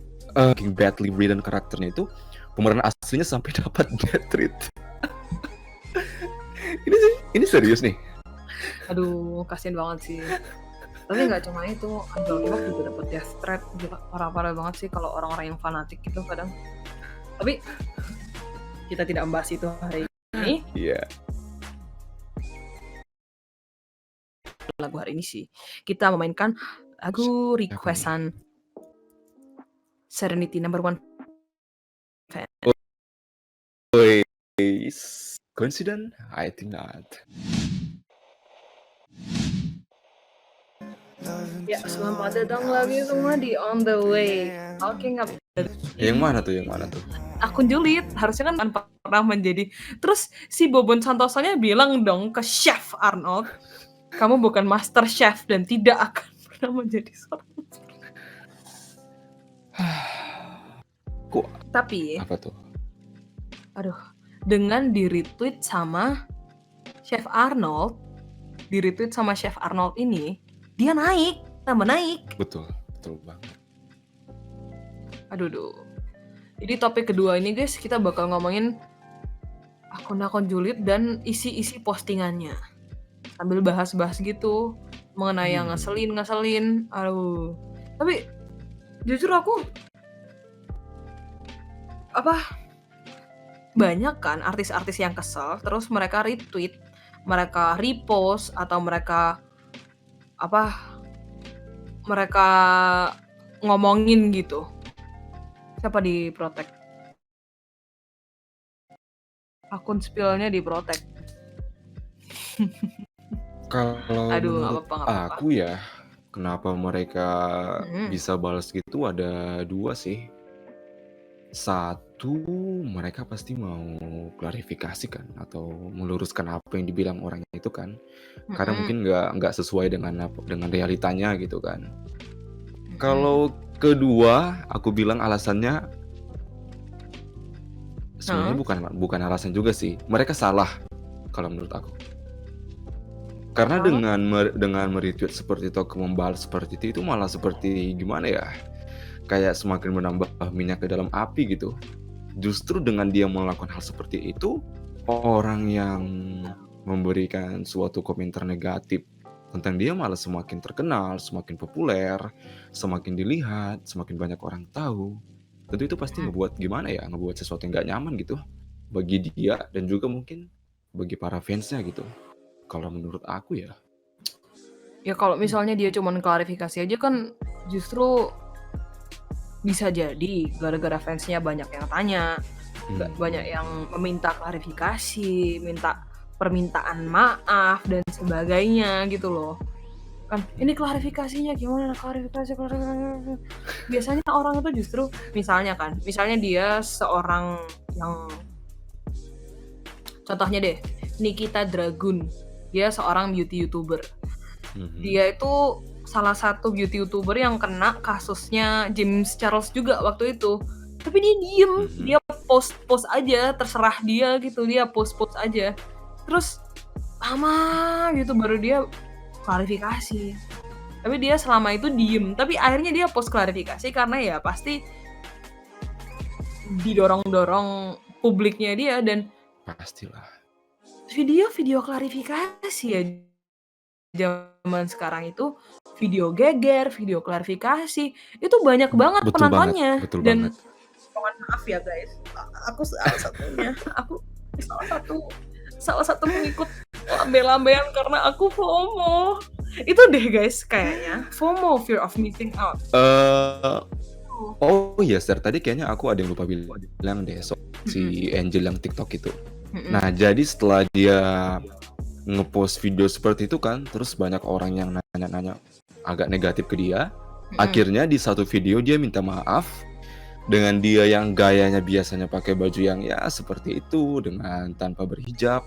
Speaker 2: King badly written karakternya itu pemeran aslinya sampai dapat death treat. ini serius nih.
Speaker 1: Aduh, kasian banget sih. Tapi nggak cuma itu, Angel Rock juga dapat death threat. Gila, parah-parah banget sih kalau orang-orang yang fanatik gitu kadang. Tapi kita tidak membahas itu hari ini.
Speaker 2: Iya.
Speaker 1: Lagu hari ini sih kita memainkan lagu requestan Serenity No. 1 fan.
Speaker 2: Coincident? I think not.
Speaker 1: Ya, selamat datang lagi semua di On The Way. Talking about
Speaker 2: Yang mana tuh?
Speaker 1: akun julid. Harusnya kan pernah menjadi. Terus si Bobon Santosonya bilang dong ke Chef Arnold, kamu bukan master chef dan tidak akan pernah menjadi seorang.
Speaker 2: Kok?
Speaker 1: Tapi
Speaker 2: Apa tuh?
Speaker 1: aduh, dengan di-retweet sama Chef Arnold, ini, dia naik, tambah naik.
Speaker 2: Betul banget.
Speaker 1: Aduh. Jadi topik kedua ini guys, kita bakal ngomongin akun-akun julid dan isi-isi postingannya. Sambil bahas-bahas gitu mengenai yang ngeselin. Aduh. Tapi jujur aku banyak kan artis-artis yang kesel, terus mereka retweet, mereka repost, atau mereka ngomongin gitu. Siapa diprotek? Akun spillnya diprotek.
Speaker 2: Kalau
Speaker 1: Aduh,
Speaker 2: menurut
Speaker 1: apa-apa.
Speaker 2: aku ya, kenapa mereka bisa balas gitu ada 2 sih. Satu, mereka pasti mau klarifikasi kan atau meluruskan apa yang dibilang orang itu kan. Karena mungkin nggak sesuai dengan realitanya gitu kan. Kalau kedua, aku bilang alasannya sebenarnya bukan alasan juga sih. Mereka salah kalau menurut aku. Karena dengan meretweet seperti itu, aku membalas seperti itu malah seperti gimana ya? Kayak semakin menambah minyak ke dalam api gitu. Justru dengan dia melakukan hal seperti itu, orang yang memberikan suatu komentar negatif tentang dia malah semakin terkenal, semakin populer, semakin dilihat, semakin banyak orang tahu. Tentu itu pasti ngebuat sesuatu yang gak nyaman gitu bagi dia dan juga mungkin bagi para fansnya gitu. Kalau menurut aku ya.
Speaker 1: Ya kalau misalnya dia cuma klarifikasi aja kan justru bisa jadi gara-gara fansnya banyak yang tanya, banyak yang meminta klarifikasi, minta permintaan maaf dan sebagainya gitu loh. Kan ini klarifikasinya gimana? Klarifikasi. Biasanya orang itu justru misalnya dia seorang yang contohnya deh Nikita Dragun Dia seorang beauty YouTuber.
Speaker 2: Mhm.
Speaker 1: Dia itu salah satu beauty YouTuber yang kena kasusnya James Charles juga waktu itu. Tapi dia diem, dia post aja, terserah dia gitu, dia post aja. Terus lama gitu baru dia klarifikasi. Tapi dia selama itu diem, tapi akhirnya dia post klarifikasi karena ya pasti didorong-dorong publiknya dia. Dan
Speaker 2: Pastilah.
Speaker 1: video klarifikasi ya zaman sekarang itu, video geger, video klarifikasi, itu banyak banget
Speaker 2: Betul banget,
Speaker 1: penontonnya.
Speaker 2: betul
Speaker 1: Dan
Speaker 2: banget.
Speaker 1: mohon maaf ya guys, aku salah satunya, aku salah satu pengikut lambe-lambean karena aku FOMO. Itu deh guys kayaknya, FOMO, fear of missing out.
Speaker 2: Oh iya Sir, tadi kayaknya aku ada yang lupa bilang deh si Angel yang TikTok itu. Nah, jadi setelah dia ngepost video seperti itu kan, terus banyak orang yang nanya-nanya agak negatif ke dia. Akhirnya di satu video dia minta maaf dengan dia yang gayanya biasanya pakai baju yang ya seperti itu dengan tanpa berhijab.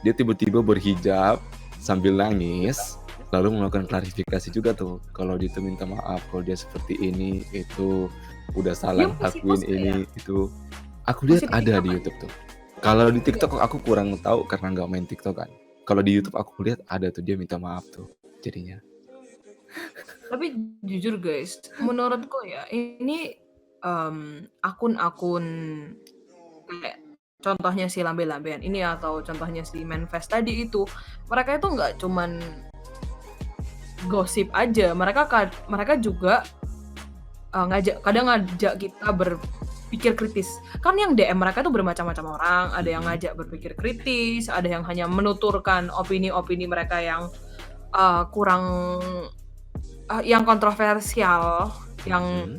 Speaker 2: Dia tiba-tiba berhijab sambil nangis, lalu melakukan klarifikasi juga tuh kalau dia tuh minta maaf kalau dia seperti ini, itu udah salah lakuin ini itu. Aku lihat ada di YouTube tuh. Kalau di TikTok aku kurang tahu karena nggak main TikTok kan. Kalau di YouTube aku lihat ada tuh dia minta maaf tuh jadinya.
Speaker 1: Tapi jujur guys, menurutku ya ini akun-akun kayak contohnya si lambe-lambean ini atau contohnya si Manfest tadi itu, mereka itu nggak cuman gosip aja, mereka juga kadang ngajak kita berpikir kritis. Kan yang DM mereka tuh bermacam-macam orang, ada yang ngajak berpikir kritis, ada yang hanya menuturkan opini-opini mereka yang kurang yang kontroversial, yang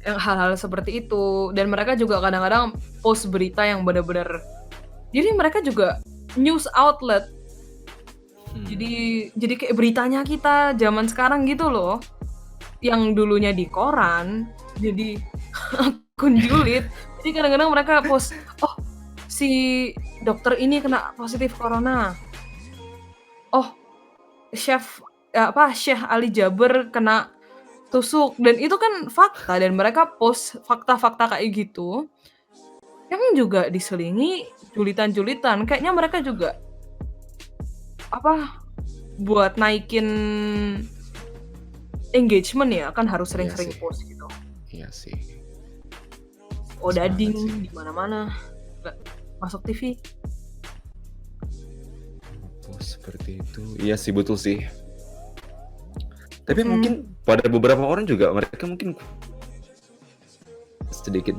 Speaker 1: hal-hal seperti itu. Dan mereka juga kadang-kadang post berita yang benar-benar, jadi mereka juga news outlet. Jadi kayak beritanya kita zaman sekarang gitu loh. Yang dulunya di koran jadi akun julid. Jadi kadang-kadang mereka post, oh si dokter ini kena positif corona. Oh Syekh Ali Jaber kena tusuk. Dan itu kan fakta, dan mereka post fakta-fakta kayak gitu yang juga diselingi julitan-julitan. Kayaknya mereka juga buat naikin engagement ya, kan harus sering-sering post gitu.
Speaker 2: Iya sih.
Speaker 1: Odading di mana-mana, nggak masuk TV.
Speaker 2: Post seperti itu. Iya sih, betul sih. Tapi mungkin pada beberapa orang juga mereka mungkin sedikit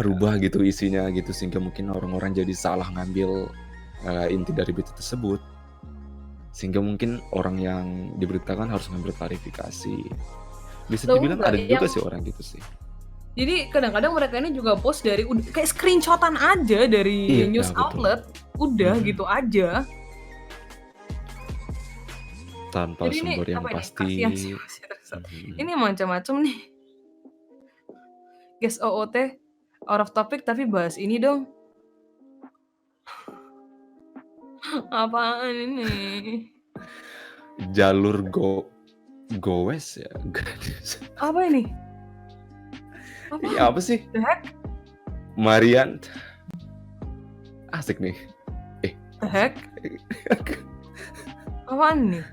Speaker 2: rubah gitu isinya gitu sehingga mungkin orang-orang jadi salah ngambil inti dari berita tersebut. Sehingga mungkin orang yang diberitakan harus ngambil klarifikasi. Bisa dibilang ada juga sih orang gitu sih.
Speaker 1: Jadi kadang-kadang mereka ini juga post dari kayak screenshotan aja dari news outlet, udah gitu aja.
Speaker 2: Tanpa
Speaker 1: jadi
Speaker 2: sumber yang pasti.
Speaker 1: Ini macam-macam nih. Guys, OOT out of topic tapi bahas ini dong. Apaan ini?
Speaker 2: Jalur Gowes ya?
Speaker 1: Apa ini?
Speaker 2: Ini apa sih?
Speaker 1: The heck?
Speaker 2: Marian. Asik nih.
Speaker 1: The heck? Apaan nih?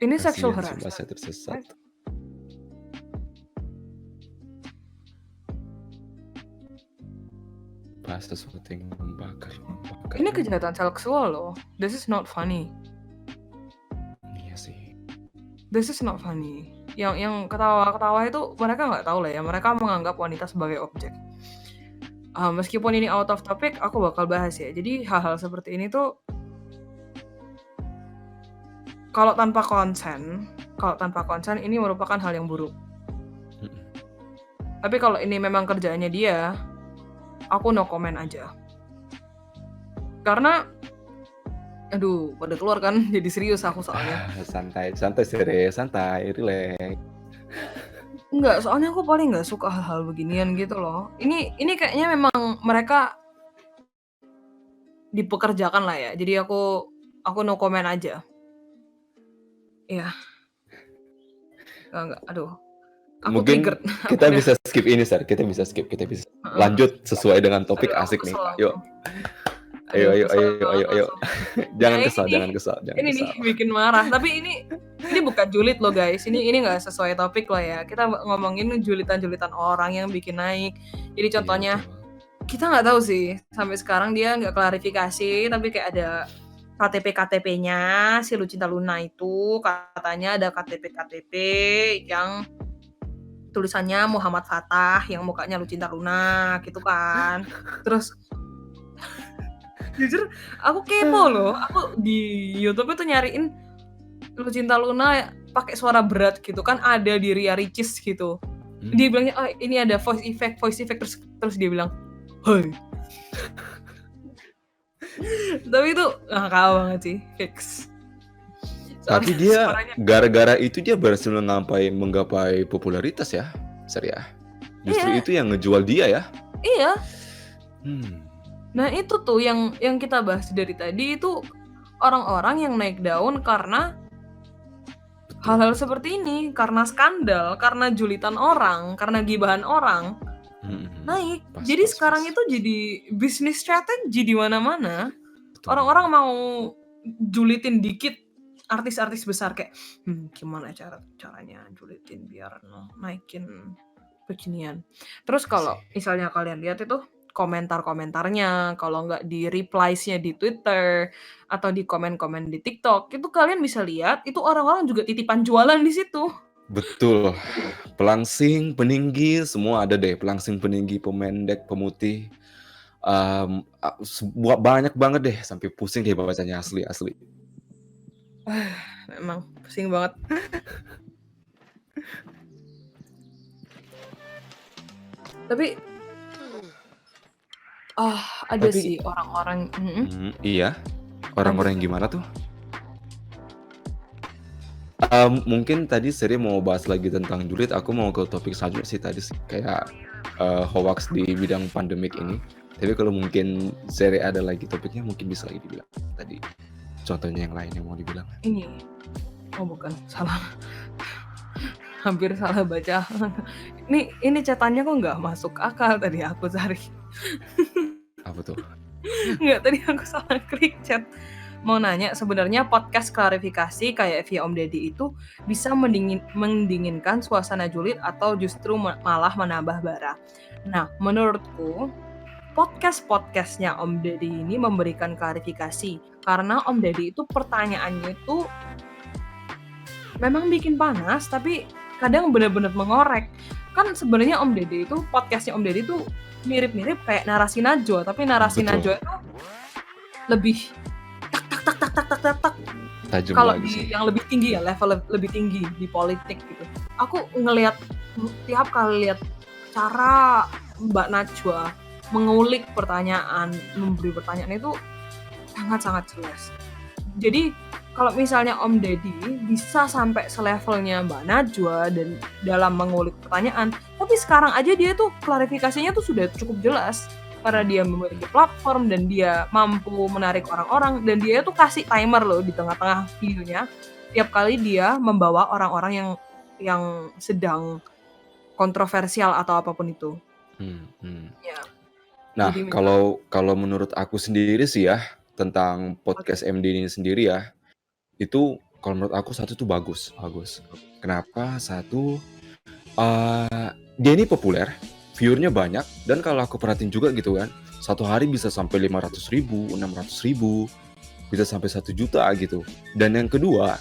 Speaker 1: Ini sexual harassment.
Speaker 2: Saya tersesat. Bahas sesuatu yang membakar.
Speaker 1: Ini kejahatan seksual loh. This is not funny.
Speaker 2: Iya sih.
Speaker 1: This is not funny. Yang ketawa-ketawa itu mereka nggak tahu lah ya. Mereka menganggap wanita sebagai objek. Meskipun ini out of topic, aku bakal bahas ya. Jadi hal-hal seperti ini tuh kalau tanpa konsen ini merupakan hal yang buruk. Tapi kalau ini memang kerjaannya dia, aku no comment aja. Karena pada keluar kan, jadi serius aku soalnya.
Speaker 2: Santai, relax.
Speaker 1: Enggak, soalnya aku paling nggak suka hal-hal beginian gitu loh. Ini kayaknya memang mereka dipekerjakan lah ya. Jadi aku no comment aja. Iya, enggak, aduh, aku
Speaker 2: Mungkin
Speaker 1: triggered. Aku
Speaker 2: kita
Speaker 1: udah,
Speaker 2: bisa skip ini, Sar. Kita bisa lanjut sesuai dengan topik
Speaker 1: aduh, aku
Speaker 2: asik nih.
Speaker 1: kesel
Speaker 2: Yuk.
Speaker 1: langsung.
Speaker 2: Ayo,
Speaker 1: Aduh,
Speaker 2: ayo,
Speaker 1: kesel
Speaker 2: ayo, ayo,
Speaker 1: banget
Speaker 2: ayo.
Speaker 1: langsung.
Speaker 2: Jangan
Speaker 1: Nah,
Speaker 2: kesal, jangan kesal, jangan
Speaker 1: ini nih
Speaker 2: kesal.
Speaker 1: bikin marah. Tapi ini bukan julid loh guys. Ini nggak sesuai topik loh ya. Kita ngomongin julitan-julitan orang yang bikin naik. Jadi
Speaker 2: Iya,
Speaker 1: contohnya,
Speaker 2: betul.
Speaker 1: kita nggak tahu sih sampai sekarang dia nggak klarifikasi, tapi kayak ada KTP-KTP-nya si Lucinta Luna itu, katanya ada KTP yang tulisannya Muhammad Fattah yang mukanya Lucinta Luna gitu kan. Terus jujur aku kepo loh, aku di YouTube itu nyariin Lucinta Luna pakai suara berat gitu kan, ada di Ria Ricis gitu. Dia bilangnya, oh ini ada voice effect, terus dia bilang, "Hai." Tapi itu ngakak banget sih, fix.
Speaker 2: Tapi
Speaker 1: Soalnya
Speaker 2: dia
Speaker 1: suaranya,
Speaker 2: gara-gara itu dia berhasil menggapai popularitas ya, Sar ya. Justru
Speaker 1: iya,
Speaker 2: itu yang ngejual dia ya.
Speaker 1: iya.
Speaker 2: Hmm.
Speaker 1: Nah itu tuh yang kita bahas dari tadi itu orang-orang yang naik daun karena
Speaker 2: Betul.
Speaker 1: hal-hal seperti ini, karena skandal, karena julitan orang, karena gibahan orang, naik. Jadi sekarang itu jadi bisnis strategi di mana-mana.
Speaker 2: Betul.
Speaker 1: Orang-orang mau julitin dikit artis-artis besar kayak, gimana caranya julitin biar naikin beginian. Terus kalau misalnya kalian lihat itu komentar-komentarnya, kalau nggak di replies-nya di Twitter atau di komen-komen di TikTok, itu kalian bisa lihat itu orang-orang juga titipan jualan di situ.
Speaker 2: Betul. Pelangsing, peninggi, semua ada deh. Pelangsing, peninggi, pemendek, pemutih. Banyak banget deh, sampai pusing deh bacanya asli.
Speaker 1: Emang pusing banget. Tapi ada sih orang-orang.
Speaker 2: Iya. Orang-orang yang gimana tuh? Mungkin tadi Seri mau bahas lagi tentang julid, aku mau ke topik selanjutnya sih tadi sih, kayak hoax di bidang pandemik ini. Tapi kalau mungkin Seri ada lagi topiknya, mungkin bisa lagi dibilang tadi. Contohnya yang lain yang mau dibilang.
Speaker 1: Ini, oh bukan, salah. Hampir salah baca. Ini catatannya kok nggak masuk akal tadi aku cari.
Speaker 2: Apa tuh?
Speaker 1: Nggak, tadi aku salah klik chat. Mau nanya, sebenarnya podcast klarifikasi kayak via Om Deddy itu bisa mendinginkan suasana julid atau justru malah menambah bara? Nah, menurutku podcastnya Om Deddy ini memberikan klarifikasi karena Om Deddy itu pertanyaannya itu memang bikin panas, tapi kadang benar-benar mengorek. Kan sebenarnya Om Deddy itu, podcastnya Om Deddy itu mirip-mirip kayak narasi Najwa, tapi narasi Najwa itu lebih tak. Kalau di yang lebih tinggi ya, level lebih tinggi di politik gitu. Aku ngelihat tiap kali lihat cara Mbak Najwa mengulik pertanyaan, memberi pertanyaan itu sangat-sangat jelas. Jadi kalau misalnya Om Deddy bisa sampai selevelnya Mbak Najwa dan dalam mengulik pertanyaan, tapi sekarang aja dia tuh klarifikasinya tuh sudah cukup jelas karena dia memiliki platform dan dia mampu menarik orang-orang, dan dia tuh kasih timer loh di tengah-tengah videonya tiap kali dia membawa orang-orang yang sedang kontroversial atau apapun itu. Ya.
Speaker 2: Nah, kalau menurut aku sendiri sih ya, tentang podcast MD ini sendiri ya, itu kalau menurut aku satu tuh bagus. Kenapa? Satu, dia ini populer, viewernya banyak, dan kalau aku perhatiin juga gitu kan, satu hari bisa sampai 500.000, 600.000, bisa sampai 1 juta gitu. Dan yang kedua,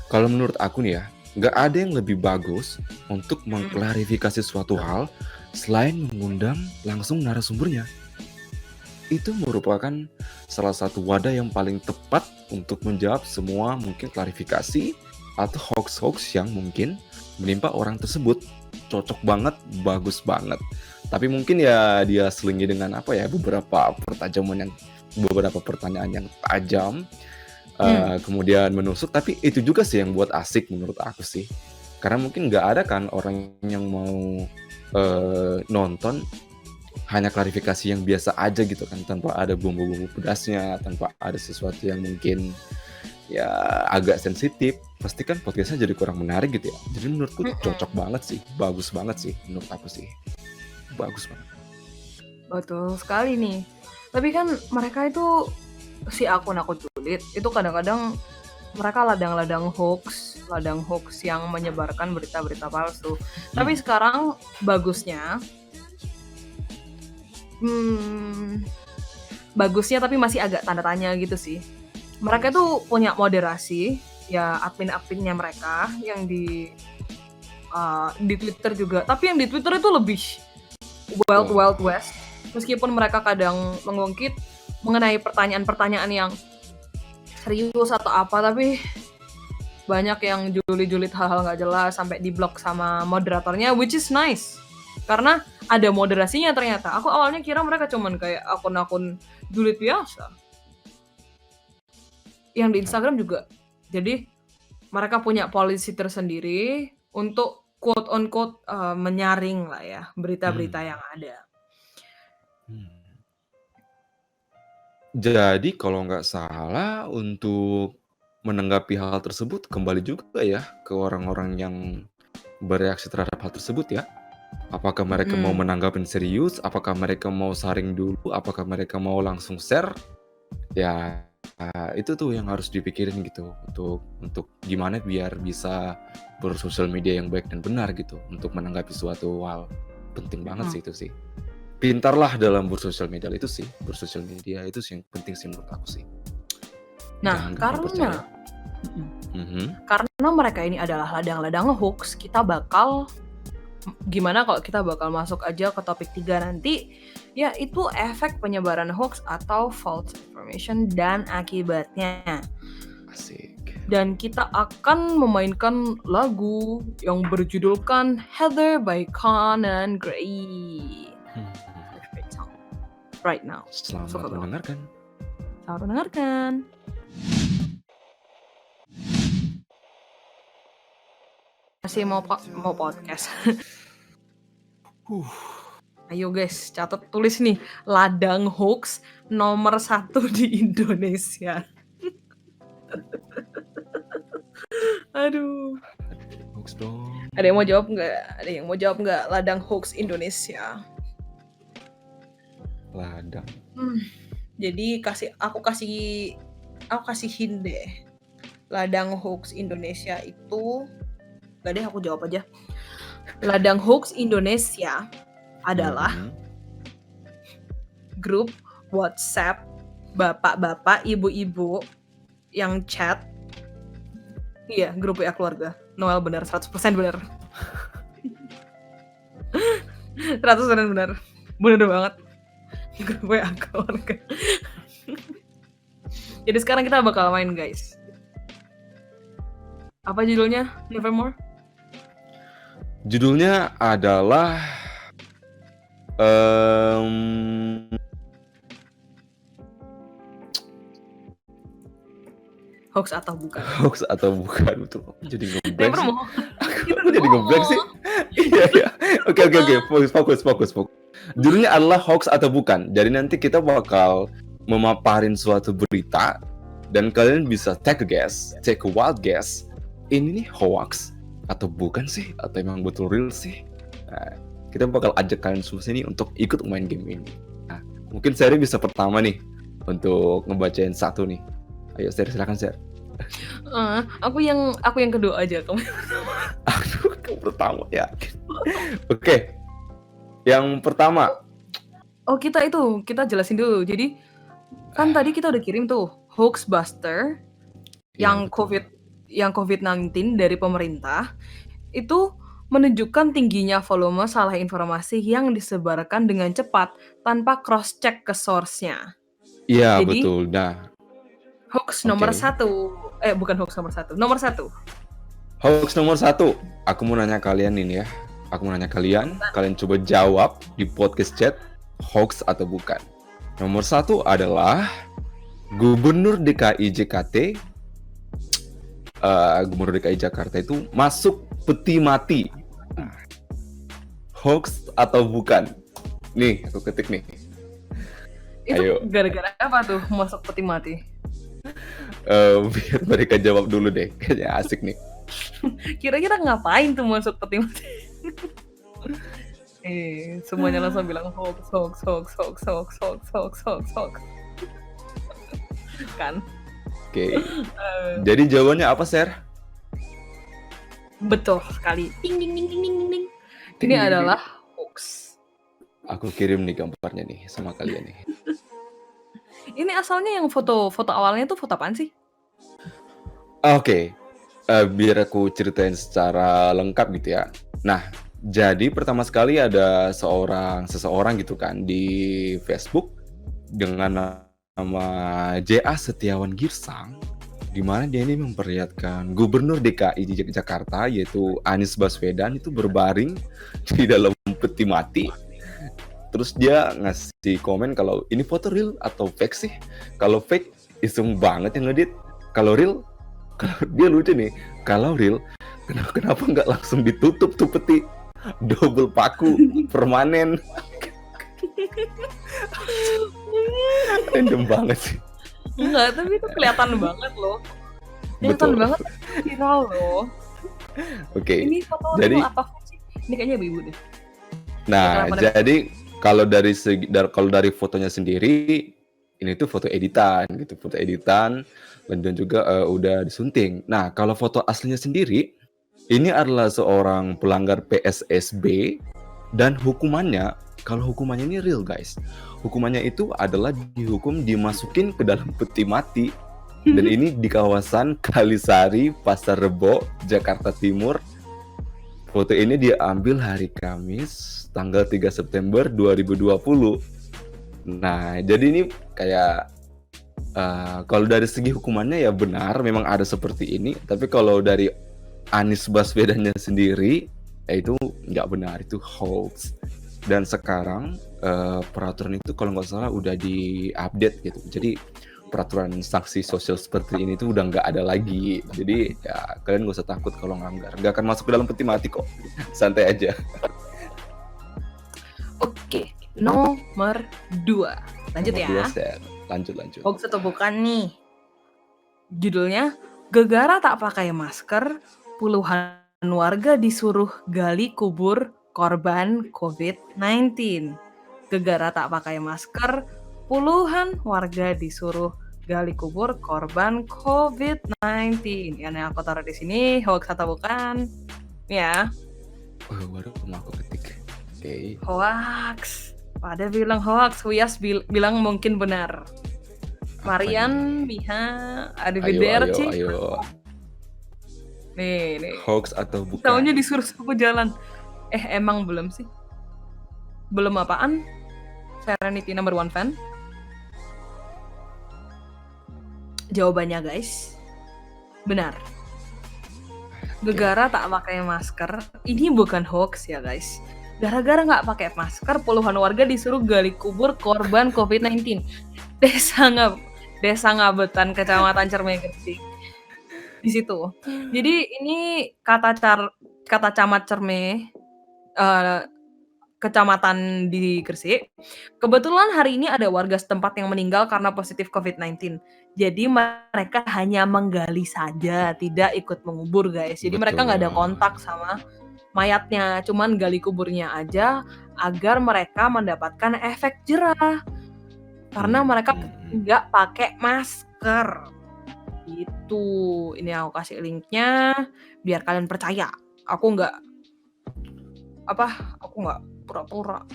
Speaker 2: kalau menurut aku nih ya, nggak ada yang lebih bagus untuk mengklarifikasi suatu hal selain mengundang langsung narasumbernya. Itu merupakan salah satu wadah yang paling tepat untuk menjawab semua mungkin klarifikasi atau hoax-hoax yang mungkin menimpa orang tersebut. Cocok banget, bagus banget. Tapi mungkin ya dia selingi dengan beberapa pertanyaan yang tajam, kemudian menusuk. Tapi itu juga sih yang buat asik menurut aku sih. Karena mungkin nggak ada kan orang yang mau nonton hanya klarifikasi yang biasa aja gitu kan, tanpa ada bumbu-bumbu pedasnya, tanpa ada sesuatu yang mungkin ya agak sensitif. Pasti kan podcastnya jadi kurang menarik gitu ya. Jadi menurutku cocok banget sih, bagus banget sih menurut aku sih, bagus banget.
Speaker 1: Betul sekali nih. Tapi kan mereka itu, si akun-akun julid itu kadang-kadang mereka ladang hoax yang menyebarkan berita-berita palsu. Tapi sekarang bagusnya tapi masih agak tanda tanya gitu sih. Mereka tuh punya moderasi, ya admin-adminnya mereka yang di Twitter juga. Tapi yang di Twitter itu lebih wild west. Meskipun mereka kadang mengungkit mengenai pertanyaan-pertanyaan yang serius atau apa, tapi banyak yang julid-julid hal-hal nggak jelas sampai diblok sama moderatornya, which is nice karena ada moderasinya ternyata. Aku awalnya kira mereka cuman kayak akun-akun julid biasa yang di Instagram juga. Jadi mereka punya policy tersendiri untuk quote on quote menyaring lah ya berita-berita yang ada.
Speaker 2: Jadi kalau nggak salah untuk menanggapi hal tersebut kembali juga ya ke orang-orang yang bereaksi terhadap hal tersebut ya. Apakah mereka mau menanggapi serius, apakah mereka mau saring dulu, apakah mereka mau langsung share. Ya itu tuh yang harus dipikirin gitu, untuk gimana biar bisa bersosial media yang baik dan benar gitu untuk menanggapi suatu hal. Penting banget sih itu sih. Pintarlah dalam bersosial media itu sih. Bersosial media itu sih yang penting sih menurut aku sih.
Speaker 1: Nah,
Speaker 2: Jangan gampang percaya.
Speaker 1: karena mereka ini adalah ladang-ladang hoax, kita bakal gimana kalau kita bakal masuk aja ke topik 3 nanti, yaitu efek penyebaran hoax atau false information dan akibatnya.
Speaker 2: Asik.
Speaker 1: Dan kita akan memainkan lagu yang berjudulkan Heather by Conan Gray. Right now.
Speaker 2: Selamat mendengarkan.
Speaker 1: Selamat mendengarkan. Masih mau podcast. Ayo guys, catat tulis nih, ladang hoax nomor 1 di Indonesia. Aduh.
Speaker 2: Hoax dong.
Speaker 1: Ada yang mau jawab nggak? Ladang hoax Indonesia.
Speaker 2: Ladang.
Speaker 1: Jadi aku kasih hint deh. Ladang hoax Indonesia itu, nggak deh, aku jawab aja. Ladang hoax Indonesia adalah grup WhatsApp bapak-bapak, ibu-ibu yang chat. Iya, grup WA keluarga. Noel benar, 100% benar. 100% benar. Benar banget. Grup WA keluarga. Jadi sekarang kita bakal main, guys. Apa judulnya, Nevermore?
Speaker 2: Judulnya adalah
Speaker 1: Hoax atau bukan?
Speaker 2: Hoax atau bukan, betul. Jadi ngeblank sih.
Speaker 1: Nevermore.
Speaker 2: Aku jadi ngeblank sih. Iya. Oke. Fokus. Judulnya adalah hoax atau bukan. Jadi nanti kita bakal memaparin suatu berita dan kalian bisa take a wild guess. Ini nih hoax atau bukan sih? Atau emang betul real sih? Nah, kita bakal ajak kalian semua sini untuk ikut main game ini. Nah, mungkin Seri bisa pertama nih untuk ngebacain satu nih. Ayo Seri, silakan Seri.
Speaker 1: Aku yang kedua aja, kamu.
Speaker 2: Aduh, kamu pertama ya. Oke. Yang pertama.
Speaker 1: Oh, kita jelasin dulu. Jadi kan tadi kita udah kirim tuh Hoaxbuster yang COVID-19 dari pemerintah itu menunjukkan tingginya volume salah informasi yang disebarkan dengan cepat tanpa cross check ke source-nya.
Speaker 2: Iya,
Speaker 1: jadi,
Speaker 2: betul. Nah,
Speaker 1: hoax nomor 1. Bukan hoax nomor 1. Nomor 1.
Speaker 2: Hoax nomor 1. Aku mau nanya kalian ini ya. Kalian coba jawab di podcast chat, hoax atau bukan. Nomor 1 adalah Gubernur DKI Jakarta itu masuk peti mati. Nah, hoax atau bukan? Nih, aku ketik nih.
Speaker 1: Itu
Speaker 2: Ayo.
Speaker 1: gara-gara apa tuh masuk peti mati?
Speaker 2: Biar mereka jawab dulu deh. Kayaknya asik nih.
Speaker 1: Kira-kira ngapain tuh masuk peti mati? Semuanya langsung bilang hoax. Kan?
Speaker 2: Oke. Jadi jawabannya apa, Ser?
Speaker 1: Betul sekali. Ding ding ding ding ding ding.
Speaker 2: Ding,
Speaker 1: Ini
Speaker 2: ding,
Speaker 1: adalah hoax.
Speaker 2: Aku kirim nih gambarnya nih sama kalian nih.
Speaker 1: Ini asalnya yang foto awalnya tuh foto apaan sih?
Speaker 2: Oke. Biar aku ceritain secara lengkap gitu ya. Nah, jadi pertama sekali ada seseorang gitu kan di Facebook dengan nama J.A. Setiawan Girsang, di mana dia ini memperlihatkan Gubernur DKI di Jakarta yaitu Anies Baswedan itu berbaring di dalam peti mati. Terus dia ngasih komen kalau ini foto real atau fake sih. Kalau fake iseng banget yang ngedit. Kalau real, dia lucu nih. Kalau real, kenapa nggak langsung ditutup tuh peti? Double paku permanen. Random banget sih.
Speaker 1: Enggak, tapi itu kelihatan banget loh. Kelihatan
Speaker 2: Betul.
Speaker 1: banget viral loh.
Speaker 2: Oke.
Speaker 1: Ini foto
Speaker 2: Jadi,
Speaker 1: real apa sih? Ini kayaknya ibu-ibu deh.
Speaker 2: nah,
Speaker 1: Kenapa
Speaker 2: jadi kalau dari fotonya sendiri, ini tuh foto editan gitu, foto editan dan juga udah disunting. Nah, kalau foto aslinya sendiri, ini adalah seorang pelanggar PSSB dan hukumannya, kalau hukumannya ini real guys, hukumannya itu adalah dihukum dimasukin ke dalam peti mati. Dan ini di kawasan Kalisari, Pasar Rebo, Jakarta Timur. Foto ini diambil hari Kamis, tanggal 3 September 2020. Nah, jadi ini kayak kalau dari segi hukumannya ya benar, memang ada seperti ini. Tapi kalau dari Anies Baswedannya sendiri, ya itu nggak benar, itu hoax. Dan sekarang peraturan itu kalau nggak salah udah di-update gitu. Jadi peraturan sanksi sosial seperti ini tuh udah nggak ada lagi. Jadi ya kalian nggak usah takut kalau ngelanggar. Nggak akan masuk ke dalam peti mati kok. Santai aja.
Speaker 1: Oke, nomor 2. Lanjut
Speaker 2: Nomor
Speaker 1: ya.
Speaker 2: 2, Ser. Lanjut.
Speaker 1: Hoax atau bukan nih? Judulnya, gegara tak pakai masker, puluhan warga disuruh gali kubur korban COVID-19. Gegara tak pakai masker, puluhan warga disuruh gali kubur korban COVID-19. Yang aku taruh di sini, hoax atau bukan? Ya,
Speaker 2: Baru aku ketik. Oke.
Speaker 1: hoax. Pada bilang hoax, Wias bilang mungkin benar. Marian, Miha, Arrivederci.
Speaker 2: Ayo.
Speaker 1: Nih.
Speaker 2: Hoax atau bukan?
Speaker 1: Taunya disuruh sapu jalan. Emang belum sih? Belum apaan? Serenity number 1 fan? Jawabannya guys, benar. Gegara tak pakai masker, ini bukan hoax ya guys. Gara-gara nggak pakai masker, puluhan warga disuruh gali kubur korban COVID-19. Desa Ngabetan, Kecamatan Cermai, Gresik. Di situ. Jadi ini kata Camat Cermai, kecamatan di Gresik. Kebetulan hari ini ada warga setempat yang meninggal karena positif COVID-19. Jadi mereka hanya menggali saja, tidak ikut mengubur guys. Jadi mereka nggak ada kontak sama mayatnya, cuman gali kuburnya aja agar mereka mendapatkan efek jerah. Karena mereka nggak pakai masker. Itu. Ini aku kasih linknya biar kalian percaya. Aku nggak pura-pura.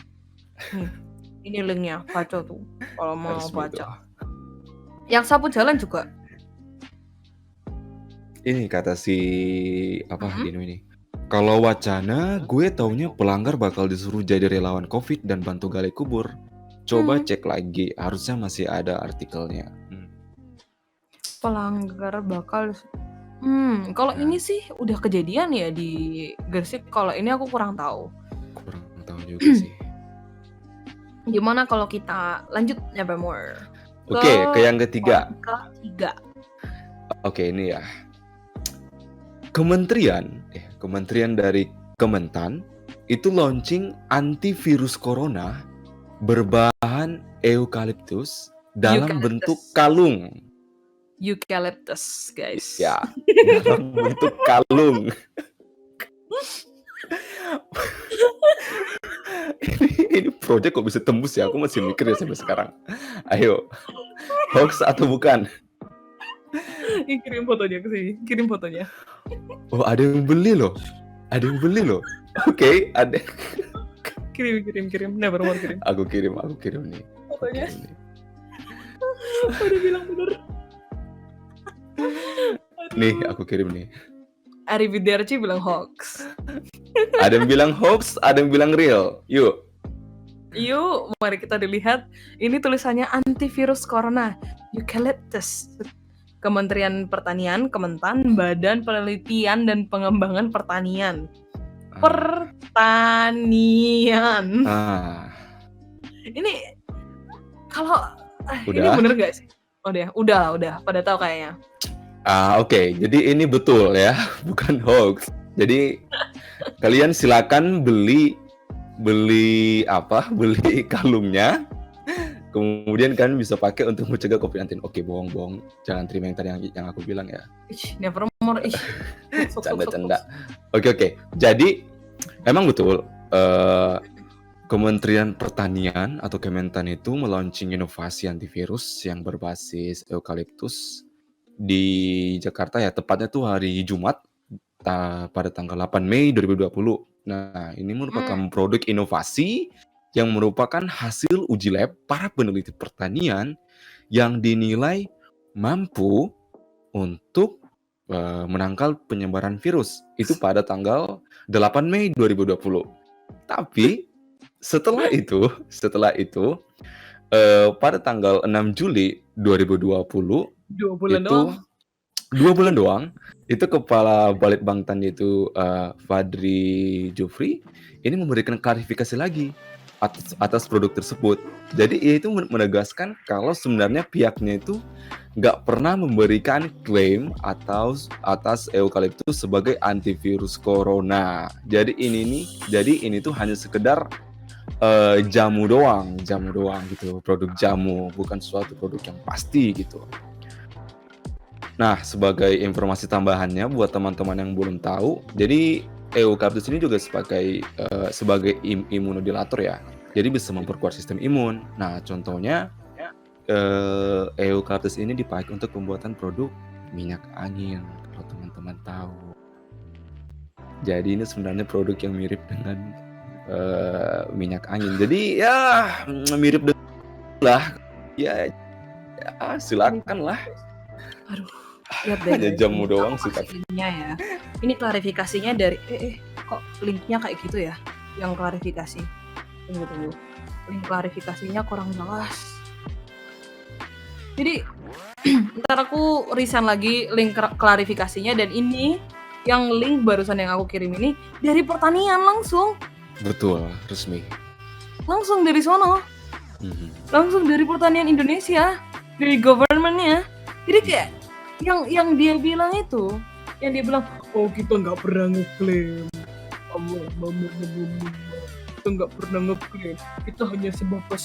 Speaker 1: Ini linknya, baca tuh kalau mau baca. Yang sapu jalan juga.
Speaker 2: Ini kata si Dino ini. Kalau wacana, gue taunya pelanggar bakal disuruh jadi relawan COVID dan bantu gali kubur. Coba cek lagi, harusnya masih ada artikelnya.
Speaker 1: Pelanggar bakal kalau ini sih udah kejadian ya di Gresik. Kalau ini aku kurang tahu.
Speaker 2: Kurang tahu juga sih.
Speaker 1: Gimana kalau kita lanjut more?
Speaker 2: Oke, ke yang ketiga.
Speaker 1: Ketiga.
Speaker 2: Oke, ini ya. kementerian dari Kementan itu launching antivirus corona berbahan eukaliptus dalam bentuk
Speaker 1: Eucalyptus.
Speaker 2: kalung.
Speaker 1: Eucalyptus, guys.
Speaker 2: Ya, dalam bentuk kalung. Ini project kok bisa tembus ya? Aku masih mikir ya sampai sekarang. Ayo, hoax atau bukan?
Speaker 1: Kirim fotonya ke sini. Kirim fotonya.
Speaker 2: Oh, ada yang beli loh. Oke, ada.
Speaker 1: Kirim. Nevermore kirim.
Speaker 2: Aku kirim nih.
Speaker 1: Fotonya. Udah bilang bener.
Speaker 2: Nih, aku kirim nih.
Speaker 1: Arrivederci bilang hoax.
Speaker 2: Ada yang bilang hoax, ada yang bilang real. Yuk,
Speaker 1: mari kita dilihat. Ini tulisannya antivirus corona, Eucalyptus. Kementerian Pertanian, Kementan, Badan Penelitian dan Pengembangan Pertanian. Ini kalau ini
Speaker 2: Udah?
Speaker 1: bener gak sih? Udah. Pada tahu kayaknya.
Speaker 2: Oke. Jadi ini betul ya, bukan hoax. Jadi kalian silakan beli kalungnya. Kemudian kan bisa pakai untuk mencegah COVID-19. Oke, bohong. Jangan terima yang tadi yang aku bilang ya.
Speaker 1: Nevermore.
Speaker 2: Canda. Oke. Jadi emang betul Kementerian Pertanian atau Kementan itu melaunching inovasi antivirus yang berbasis eukaliptus di Jakarta ya, tepatnya tuh hari Jumat pada tanggal 8 Mei 2020. Nah, ini merupakan produk inovasi yang merupakan hasil uji lab para peneliti pertanian yang dinilai mampu untuk menangkal penyebaran virus itu pada tanggal 8 Mei 2020. Tapi setelah itu pada tanggal 6 Juli 2020 2 bulan doang itu Kepala Balitbangtan itu Fadri Jufri ini memberikan klarifikasi lagi atas produk tersebut. Jadi ia itu menegaskan kalau sebenarnya pihaknya itu nggak pernah memberikan klaim atas eukaliptus sebagai antivirus corona. Jadi ini tuh hanya sekedar jamu doang gitu, produk jamu, bukan suatu produk yang pasti gitu. Nah, sebagai informasi tambahannya buat teman-teman yang belum tahu, jadi eukaliptus ini juga sebagai imunodilator ya. Jadi bisa memperkuat sistem imun. Nah, contohnya eukaliptus ini dipakai untuk pembuatan produk minyak angin, kalau teman-teman tahu. Jadi ini sebenarnya produk yang mirip dengan minyak angin. Jadi ya mirip lah. Ya silakan lah.
Speaker 1: Aduh. Lihat deh,
Speaker 2: hanya jamu doang sih tapi.
Speaker 1: Ya. Ini klarifikasinya dari kok linknya kayak gitu ya? Yang klarifikasi. Tunggu. Link klarifikasinya kurang jelas. Jadi ntar aku resign lagi link klarifikasinya, dan ini yang link barusan yang aku kirim ini dari pertanian langsung.
Speaker 2: Betul, resmi.
Speaker 1: Langsung dari sono. Langsung dari pertanian Indonesia, dari government-nya. Jadi kayak yang dia bilang itu, oh kita nggak pernah ngeklaim, kita nggak pernah ngeklaim, kita hanya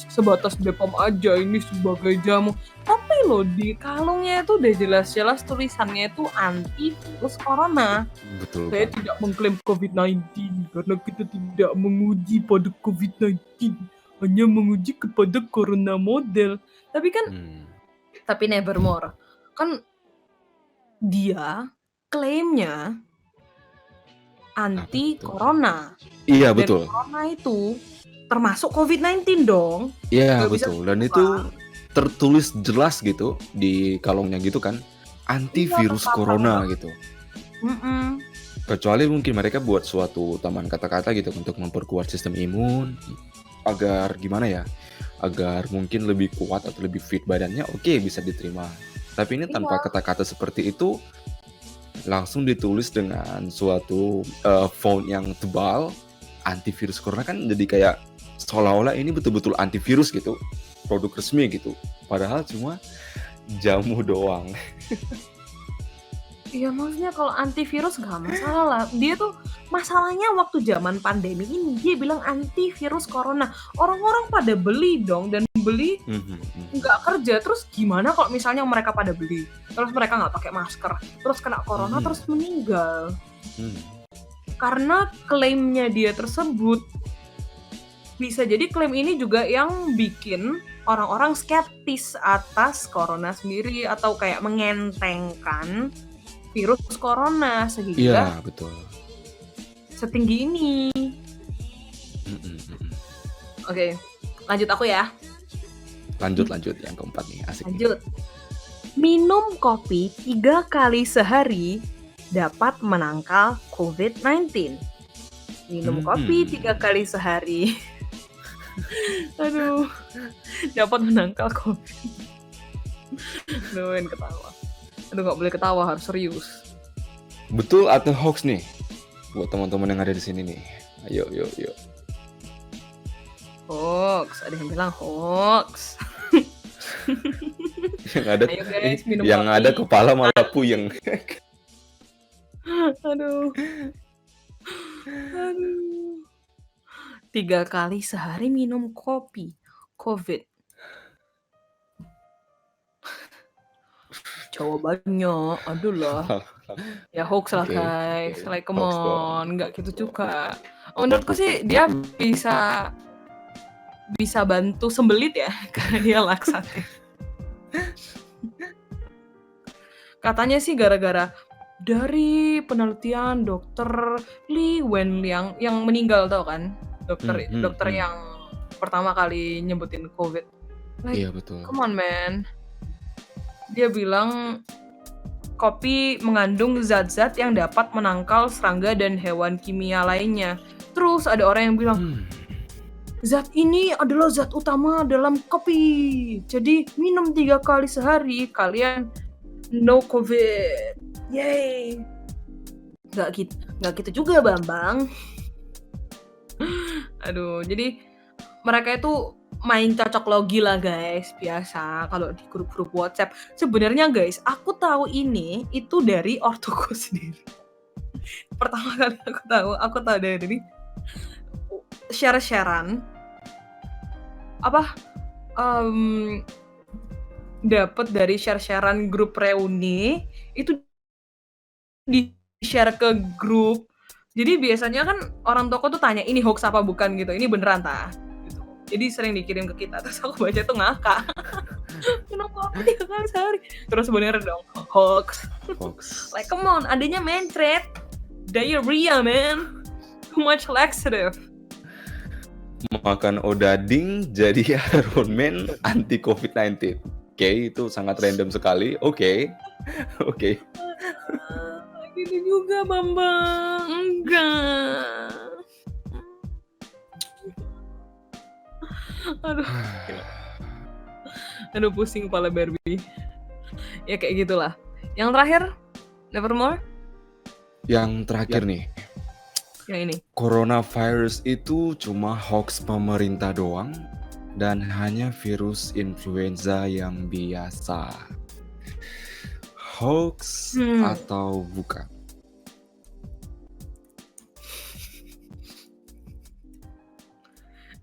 Speaker 1: sebatas BPOM aja ini sebagai jamu. Tapi loh di kalungnya itu udah jelas-jelas tulisannya itu antivirus corona.
Speaker 2: Betul.
Speaker 1: Saya tidak mengklaim COVID-19 karena kita tidak menguji pada COVID-19, hanya menguji kepada corona model. Tapi kan, tapi nevermore kan dia klaimnya anti corona.
Speaker 2: Iya, betul.
Speaker 1: Dan corona itu termasuk COVID-19 dong.
Speaker 2: Iya, betul. Dan itu tertulis jelas gitu di kalungnya gitu kan, antivirus corona gitu. Kecuali mungkin mereka buat suatu tambahan kata-kata gitu untuk memperkuat sistem imun agar gimana ya, agar mungkin lebih kuat atau lebih fit badannya, oke, bisa diterima. Tapi ini tanpa kata-kata seperti itu, langsung ditulis dengan suatu font yang tebal, antivirus corona, kan jadi kayak seolah-olah ini betul-betul antivirus gitu, produk resmi gitu. Padahal cuma jamu doang.
Speaker 1: Iya, maksudnya kalau antivirus nggak masalah. Dia tuh masalahnya waktu zaman pandemi ini dia bilang antivirus corona. Orang-orang pada beli dong dan beli
Speaker 2: Mhm, mhm.
Speaker 1: nggak kerja. Terus gimana kalau misalnya mereka pada beli, terus mereka nggak pakai masker, terus kena corona, terus meninggal? Karena klaimnya dia tersebut, bisa jadi klaim ini juga yang bikin orang-orang skeptis atas corona sendiri atau kayak mengentengkan virus corona sehingga
Speaker 2: Iya, betul.
Speaker 1: setinggi ini.
Speaker 2: Mhm, mhm.
Speaker 1: Oke, lanjut aku ya.
Speaker 2: Lanjut yang keempat nih, asik nih.
Speaker 1: Lanjut. Minum kopi 3 kali sehari dapat menangkal COVID-19. Minum kopi 3 kali sehari. Aduh, dapat menangkal COVID. Aduh, ketawa. Aduh, nggak boleh ketawa, harus serius.
Speaker 2: Betul atau hoax nih? Buat teman-teman yang ada di sini nih. Ayo.
Speaker 1: Hoax, ada yang bilang hoax.
Speaker 2: Yang ada,
Speaker 1: Ayo guys, minum
Speaker 2: yang
Speaker 1: kopi.
Speaker 2: ada kepala malah puyeng.
Speaker 1: Aduh. 3 kali sehari minum kopi. COVID. Jawabannya adalah ya hoax lah guys. Like come
Speaker 2: Hoax dong.
Speaker 1: on, nggak gitu juga. Menurutku sih dia bisa bantu sembelit ya karena dia laksatif. Katanya sih gara-gara dari penelitian dokter Li Wenliang yang meninggal, tau kan? Dokter yang pertama kali nyebutin COVID. Like,
Speaker 2: Iya, betul.
Speaker 1: come on man. Dia bilang kopi mengandung zat-zat yang dapat menangkal serangga dan hewan kimia lainnya. Terus ada orang yang bilang, zat ini adalah zat utama dalam kopi. Jadi minum 3 kali sehari, kalian no COVID. Yay. Gak gitu juga, Bambang. Aduh, jadi mereka itu main cocok logi lah guys, biasa kalau di grup-grup WhatsApp. Sebenarnya guys, aku tahu ini itu dari ortuku sendiri. Pertama kali aku tahu dari share-sharean dapat dari share-sharean grup reuni itu di share ke grup. Jadi biasanya kan orang toko tuh tanya ini hoax apa bukan gitu, ini beneran tah? Jadi sering dikirim ke kita, terus aku baca tuh ngakak. Kenapa aku 3 kali sehari? Terus bener dong, hoax. Like come on, adanya mentret, diarrhea man, too much laxative.
Speaker 2: Makan odading jadi Iron Man anti COVID-19. Oke, itu sangat random sekali. Oke.
Speaker 1: Gitu juga Bambang, enggak. Aduh pusing kepala Barbie. Ya kayak gitulah. Yang terakhir, Nevermore.
Speaker 2: Yang terakhir nih.
Speaker 1: Yang ini.
Speaker 2: Coronavirus itu cuma hoax pemerintah doang dan hanya virus influenza yang biasa. Hoax atau bukan?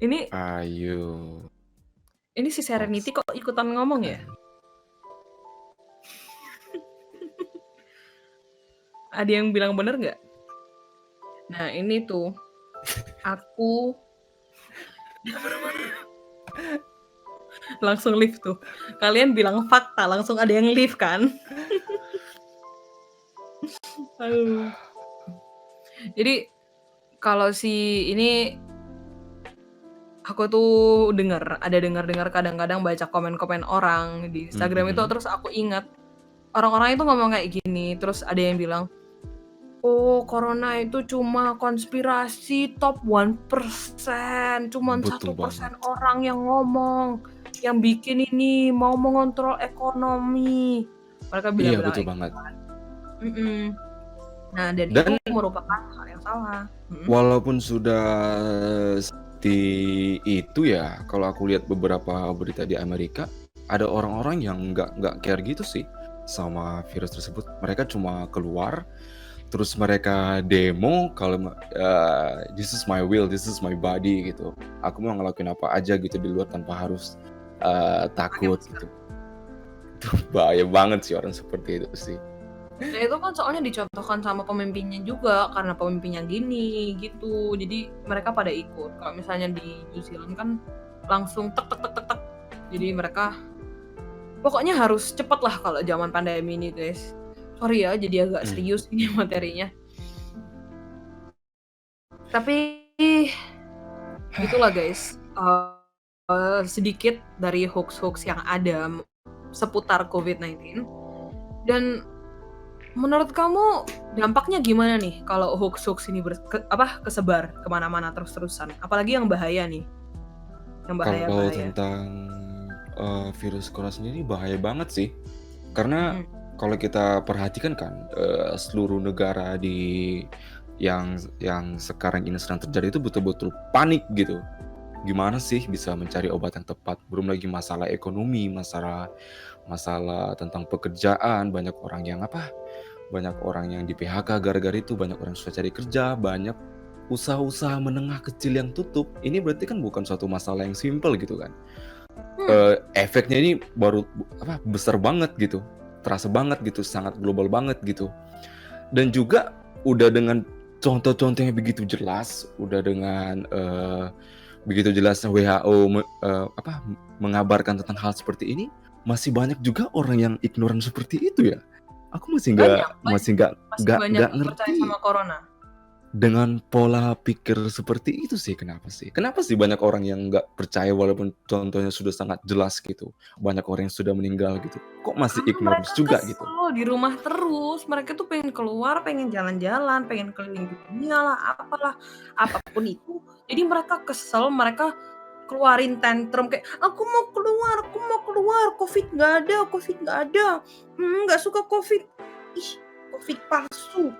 Speaker 1: Ini
Speaker 2: Ayo.
Speaker 1: Ini si Serenity kok ikutan ngomong ya? Ada yang bilang bener nggak? Nah ini tuh aku langsung leave tuh. Kalian bilang fakta, langsung ada yang leave kan? Aduh. Jadi kalau si ini aku tuh dengar kadang-kadang baca komen-komen orang di Instagram itu, terus aku ingat orang-orang itu ngomong kayak gini, terus ada yang bilang, oh corona itu cuma konspirasi top 1%, cuma 1% orang yang ngomong, yang bikin ini mau mengontrol ekonomi. Mereka bilang
Speaker 2: iya betul banget.
Speaker 1: Nah dan itu merupakan hal yang salah.
Speaker 2: Walaupun sudah seperti itu ya, kalau aku lihat beberapa berita di Amerika, ada orang-orang yang nggak care gitu sih sama virus tersebut. Mereka cuma keluar, terus mereka demo kalau this is my will, this is my body gitu. Aku mau ngelakuin apa aja gitu di luar tanpa harus
Speaker 1: pakai
Speaker 2: takut
Speaker 1: masker.
Speaker 2: gitu. Itu bahaya banget sih orang seperti itu sih.
Speaker 1: Nah itu kan soalnya dicontohkan sama pemimpinnya juga, karena pemimpinnya gini gitu, jadi mereka pada ikut. Kalau misalnya di New Zealand kan langsung tek tek tek tek tek. Jadi mereka pokoknya harus cepet lah kalau zaman pandemi ini guys. Sorry ya jadi agak serius ini materinya. Tapi itulah guys, sedikit dari hoax-hoax yang ada seputar COVID-19. Dan menurut kamu dampaknya gimana nih kalau hoax-hoax ini kesebar kemana-mana terus-terusan? Apalagi yang bahaya nih, yang
Speaker 2: Kalau
Speaker 1: bahaya-bahaya.
Speaker 2: tentang virus corona sendiri bahaya banget sih. Karena kalau kita perhatikan kan seluruh negara yang sekarang ini sedang terjadi itu betul-betul panik gitu. Gimana sih bisa mencari obat yang tepat? Belum lagi masalah ekonomi, masalah tentang pekerjaan, banyak orang yang di PHK gara-gara itu, banyak orang susah cari kerja, banyak usaha-usaha menengah kecil yang tutup. Ini berarti kan bukan suatu masalah yang simple gitu kan. Efeknya ini besar banget gitu, terasa banget gitu, sangat global banget gitu. Dan juga udah dengan contoh-contoh yang begitu jelas, udah dengan begitu jelasnya WHO mengabarkan tentang hal seperti ini, masih banyak juga orang yang ignoran seperti itu ya. Aku masih nggak
Speaker 1: banyak percaya
Speaker 2: ngerti
Speaker 1: sama corona.
Speaker 2: dengan pola pikir seperti itu sih. Kenapa sih banyak orang yang nggak percaya walaupun contohnya sudah sangat jelas gitu. Banyak orang yang sudah meninggal gitu. Kok masih ignorance juga gitu?
Speaker 1: Di rumah terus, mereka tuh pengen keluar, pengen jalan-jalan, pengen keliling dunia lah, apalah, apapun itu. Jadi mereka kesel, mereka keluarin tantrum kayak aku mau keluar, COVID nggak ada, nggak suka COVID, ih COVID palsu.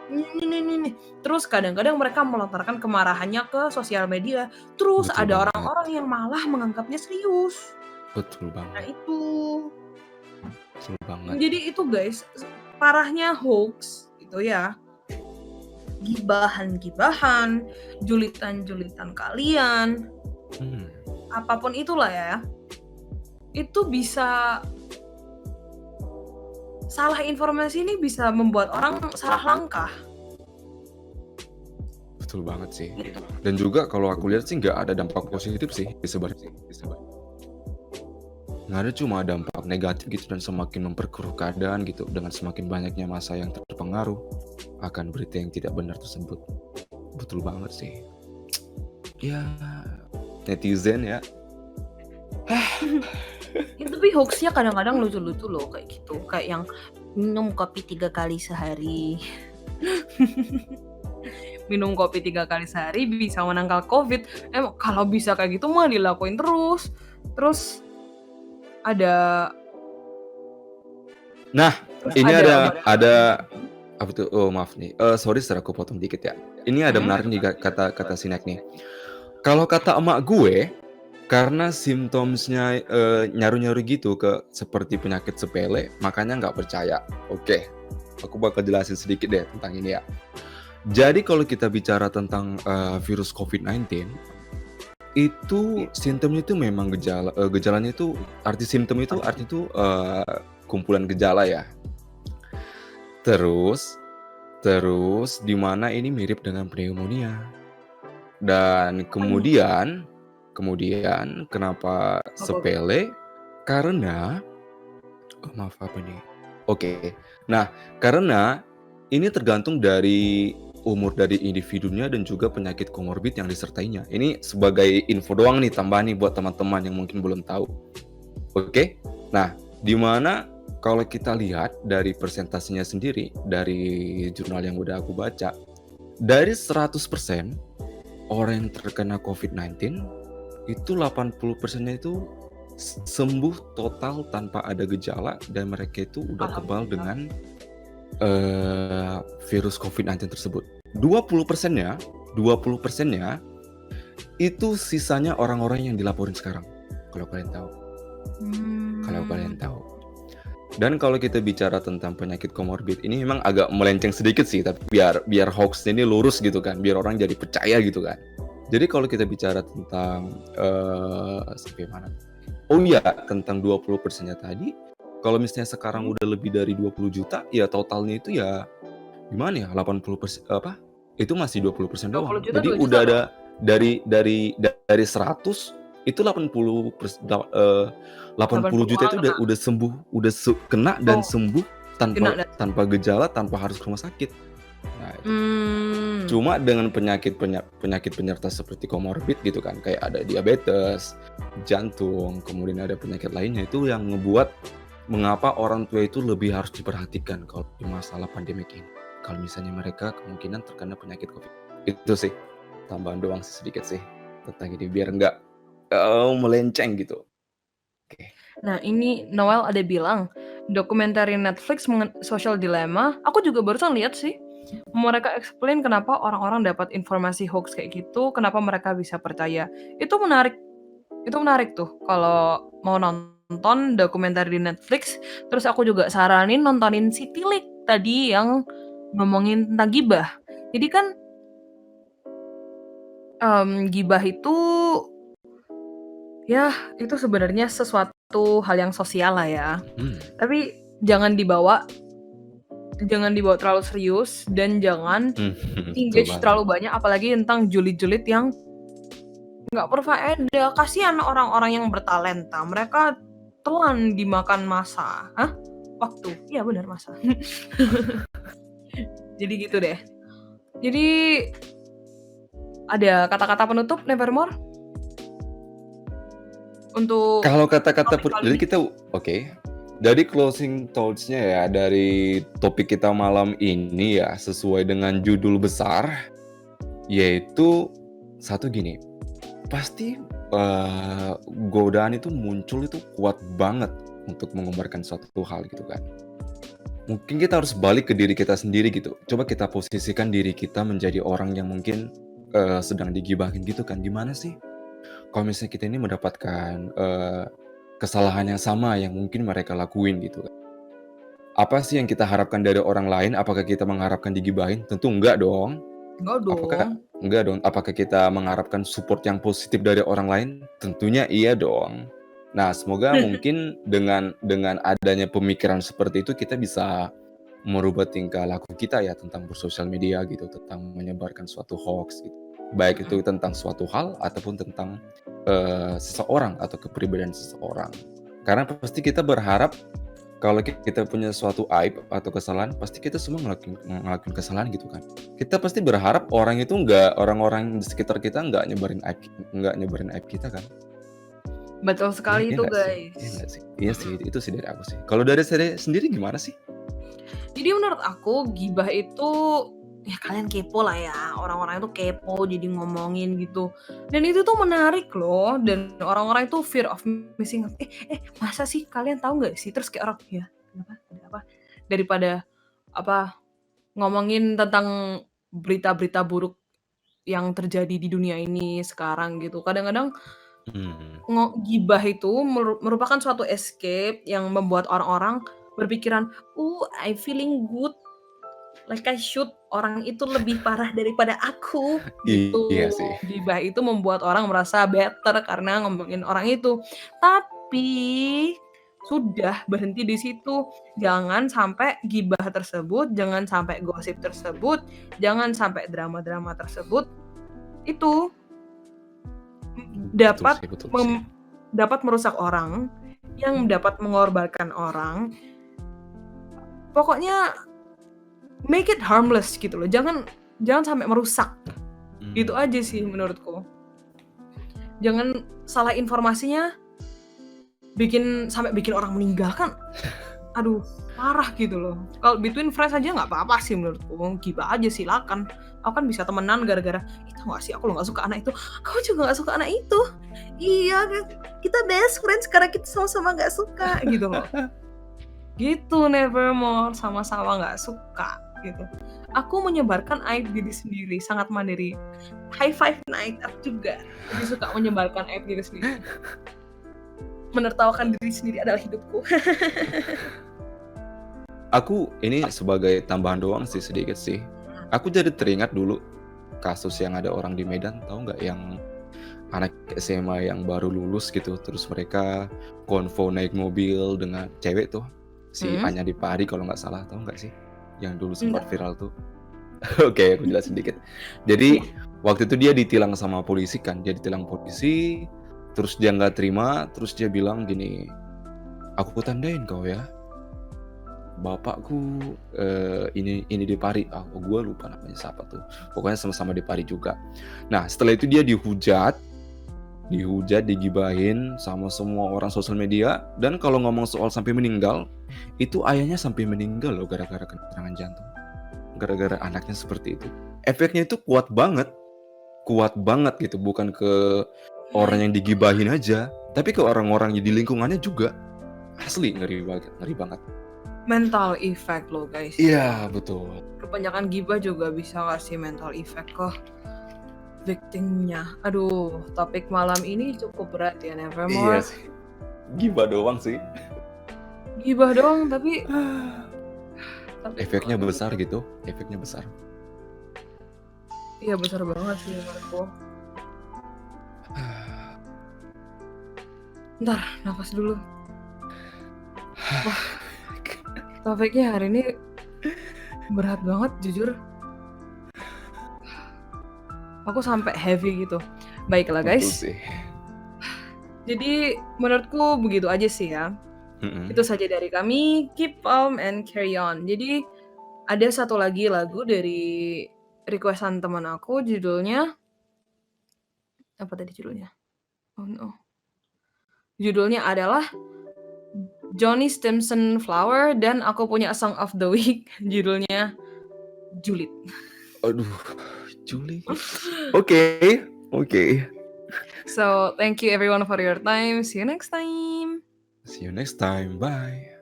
Speaker 1: Nih. Terus kadang-kadang mereka melontarkan kemarahannya ke sosial media. Terus
Speaker 2: Betul
Speaker 1: ada
Speaker 2: banget.
Speaker 1: orang-orang yang malah menganggapnya serius.
Speaker 2: Betul
Speaker 1: Nah
Speaker 2: banget.
Speaker 1: itu.
Speaker 2: Betul banget.
Speaker 1: Jadi itu guys, parahnya hoax itu ya. Gibahan, julitan kalian, apapun itulah ya. Itu bisa salah informasi ini bisa membuat orang salah langkah.
Speaker 2: Betul banget sih. Dan juga kalau aku lihat sih nggak ada dampak positif sih disebar. Nggak ada, cuma dampak negatif gitu, dan semakin memperkeruh keadaan gitu dengan semakin banyaknya massa yang terpengaruh akan berita yang tidak benar tersebut. Betul banget sih. Ya, netizen ya.
Speaker 1: Tapi hoaxnya kadang-kadang lucu-lucu loh kayak gitu, kayak yang minum kopi 3 kali sehari. Minum kopi 3 kali sehari bisa menangkal COVID. Kalau bisa kayak gitu mah dilakuin terus. Terus ada.
Speaker 2: Nah, ini ada apa tuh? Oh maaf nih. Sorry aku potong dikit ya. Ini ada menarik nih kata Sinek nih. Kalau kata emak gue, karena simptomsnya nyaru-nyaru gitu seperti penyakit sepele, makanya nggak percaya. Oke, aku bakal jelasin sedikit deh tentang ini ya. Jadi kalau kita bicara tentang virus COVID-19, itu simptomnya itu memang gejalanya itu simptom itu kumpulan gejala ya. Terus di mana ini mirip dengan pneumonia. Dan kemudian kenapa sepele? Karena karena ini tergantung dari umur dari individunya dan juga penyakit komorbid yang disertainya. Ini sebagai info doang nih, tambahan nih buat teman-teman yang mungkin belum tahu. Oke? Nah, di mana kalau kita lihat dari persentasenya sendiri dari jurnal yang udah aku baca, dari 100% orang yang terkena COVID-19 itu 80%-nya itu sembuh total tanpa ada gejala, dan mereka itu udah kebal dengan virus COVID-19 tersebut. 20%-nya itu sisanya orang-orang yang dilaporin sekarang. Kalau kalian tahu. Dan kalau kita bicara tentang penyakit komorbid ini memang agak melenceng sedikit sih, tapi biar hoax ini lurus gitu kan, biar orang jadi percaya gitu kan. Jadi kalau kita bicara tentang sampai mana? Oh iya, tentang 20%-nya tadi, kalau misalnya sekarang udah lebih dari 20 juta, ya totalnya itu ya gimana ya? 80% apa? Itu masih 20%
Speaker 1: 20
Speaker 2: doang.
Speaker 1: juta
Speaker 2: Jadi
Speaker 1: 2
Speaker 2: udah
Speaker 1: juta
Speaker 2: ada
Speaker 1: loh.
Speaker 2: dari 100 itu 80
Speaker 1: 80
Speaker 2: juta
Speaker 1: orang
Speaker 2: itu
Speaker 1: kena.
Speaker 2: udah sembuh, kena dan
Speaker 1: Oh,
Speaker 2: sembuh
Speaker 1: kena dan
Speaker 2: tanpa gejala, tanpa harus ke rumah sakit. Nah, itu.
Speaker 1: mmm,
Speaker 2: Cuma dengan penyakit penyerta seperti komorbid gitu kan, kayak ada diabetes, jantung, kemudian ada penyakit lainnya, itu yang ngebuat mengapa orang tua itu lebih harus diperhatikan kalau di masalah pandemik ini. Kalau misalnya mereka kemungkinan terkena penyakit COVID. Itu sih, tambahan doang sih sedikit sih tentang ini, biar nggak melenceng gitu. Oke.
Speaker 1: nah ini Noel ada bilang, dokumenter Netflix Social Dilemma, aku juga barusan lihat sih. Mereka explain kenapa orang-orang dapat informasi hoax kayak gitu, kenapa mereka bisa percaya. Itu menarik tuh kalau mau nonton dokumenter di Netflix, terus aku juga saranin nontonin si Tilik tadi yang ngomongin tentang gibah. Jadi kan, gibah itu ya itu sebenarnya sesuatu hal yang sosial lah ya,
Speaker 2: Mhm.
Speaker 1: tapi jangan dibawa terlalu serius dan jangan
Speaker 2: Betul
Speaker 1: engage
Speaker 2: banget.
Speaker 1: terlalu banyak apalagi tentang julid-julid yang nggak berfaedah. Kasihan orang-orang yang bertalenta, mereka telan dimakan massa. Hah? Waktu? Iya benar massa. Jadi gitu deh. Jadi ada kata-kata penutup Nevermore untuk
Speaker 2: Kalau kata-kata
Speaker 1: topik kali
Speaker 2: jadi
Speaker 1: ini?
Speaker 2: kita oke. Dari closing thoughts-nya ya, dari topik kita malam ini ya, sesuai dengan judul besar, yaitu satu gini, pasti godaan itu muncul itu kuat banget untuk mengumbarkan suatu hal gitu kan. Mungkin kita harus balik ke diri kita sendiri gitu. Coba kita posisikan diri kita menjadi orang yang mungkin sedang digibahin gitu kan. Gimana sih kalau misalnya kita ini mendapatkan kesalahan yang sama yang mungkin mereka lakuin gitu kan. Apa sih yang kita harapkan dari orang lain? Apakah kita mengharapkan digibahin? Tentu enggak dong.
Speaker 1: Enggak dong.
Speaker 2: Enggak dong. Apakah kita mengharapkan support yang positif dari orang lain? Tentunya iya dong. Nah, semoga mungkin dengan adanya pemikiran seperti itu kita bisa merubah tingkah laku kita ya tentang bersosial media gitu, tentang menyebarkan suatu hoax gitu. Baik itu tentang suatu hal ataupun tentang seseorang atau kepribadian seseorang. Karena pasti kita berharap kalau kita punya suatu aib atau kesalahan, pasti kita semua ngelakuin kesalahan gitu kan. Kita pasti berharap orang-orang di sekitar kita nggak nyebarin aib kita kan.
Speaker 1: Betul
Speaker 2: Iya
Speaker 1: sekali
Speaker 2: iya
Speaker 1: itu,
Speaker 2: nggak sih? Iya
Speaker 1: guys.
Speaker 2: nggak sih? Iya sih, itu sih dari aku sih. Kalau dari saya sendiri gimana sih?
Speaker 1: Jadi menurut aku gibah itu ya kalian kepo lah ya, orang-orang itu kepo jadi ngomongin gitu. Dan itu tuh menarik loh dan orang-orang itu fear of missing out. Masa sih kalian tahu nggak sih? Terus kayak orang, ya kenapa? Ada apa? Daripada apa ngomongin tentang berita-berita buruk yang terjadi di dunia ini sekarang gitu. Kadang-kadang
Speaker 2: Hmm.
Speaker 1: gibah itu merupakan suatu escape yang membuat orang-orang berpikiran, I feeling good, like I should, orang itu lebih parah daripada aku,"
Speaker 2: Iya
Speaker 1: gitu.
Speaker 2: sih.
Speaker 1: Gibah itu membuat orang merasa better karena ngomongin orang itu. Tapi, sudah berhenti di situ. Jangan sampai gibah tersebut, jangan sampai gosip tersebut, jangan sampai drama-drama tersebut, itu
Speaker 2: Betul
Speaker 1: dapat
Speaker 2: sih betul sih.
Speaker 1: dapat merusak orang, yang dapat mengorbankan orang. Pokoknya make it harmless gitu loh, jangan sampai merusak. Itu
Speaker 2: Mmm.
Speaker 1: aja sih menurutku. Jangan salah informasinya sampai bikin orang meninggal kan, aduh parah gitu loh. Kalau between friends aja nggak apa-apa sih menurutku, gibah aja silakan. Aku kan bisa temenan gara-gara, "Ih tau nggak sih aku loh nggak suka anak itu." "Kamu juga nggak suka anak itu?" "Iya kan, kita best friends karena kita sama-sama nggak suka," gitu loh. Gitu Nevermore, sama-sama nggak suka gitu. Aku menyebarkan aib diri sendiri, sangat mandiri. High five Night, aku juga lebih suka menyebarkan aib diri sendiri. Menertawakan diri sendiri adalah hidupku.
Speaker 2: Aku ini sebagai tambahan doang sih sedikit sih. Aku jadi teringat dulu kasus yang ada orang di Medan, tahu nggak, yang anak SMA yang baru lulus gitu, terus mereka konvo naik mobil dengan cewek tuh, si
Speaker 1: Mhm.
Speaker 2: Anya Dipari kalau nggak salah, tahu nggak sih? Yang dulu sempat
Speaker 1: Enggak.
Speaker 2: viral tuh. Oke, aku jelasin dikit. Jadi waktu itu dia ditilang sama polisi kan, dia ditilang polisi, terus dia nggak terima, terus dia bilang gini, "Aku tandain kau ya, bapakku ini Dipari." Gue lupa namanya siapa tuh. Pokoknya sama-sama Dipari juga. Nah, setelah itu dia dihujat, digibahin sama semua orang sosial media, dan kalau ngomong soal sampai meninggal, itu ayahnya sampai meninggal loh gara-gara kena serangan jantung. Gara-gara anaknya seperti itu. Efeknya itu kuat banget gitu, bukan ke orang yang digibahin aja, tapi ke orang-orang di lingkungannya juga. Asli ngeri banget.
Speaker 1: Mental effect loh guys.
Speaker 2: Iya, betul.
Speaker 1: Kebanyakan gibah juga bisa kasih mental effect ke victimnya. Aduh, topik malam ini cukup berat ya, Nevermore.
Speaker 2: Iya sih. Gibah doang sih.
Speaker 1: Gibah doang tapi
Speaker 2: Efeknya besar gitu, efeknya besar.
Speaker 1: iya besar banget sih menurutku. Bentar, nafas dulu. Wah, topiknya hari ini berat banget jujur. Aku sampai heavy gitu. Baiklah
Speaker 2: Betul
Speaker 1: guys.
Speaker 2: sih.
Speaker 1: Jadi menurutku begitu aja sih ya. Itu saja dari kami. Keep calm and carry on. Jadi ada satu lagi lagu dari requestan teman aku, judulnya apa tadi judulnya? Oh no. Judulnya adalah Johnny Stimson Flower, dan aku punya song of the week judulnya Julid.
Speaker 2: Aduh, Juli. Oke.
Speaker 1: So thank you everyone for your time. See you next time.
Speaker 2: See you next time. Bye.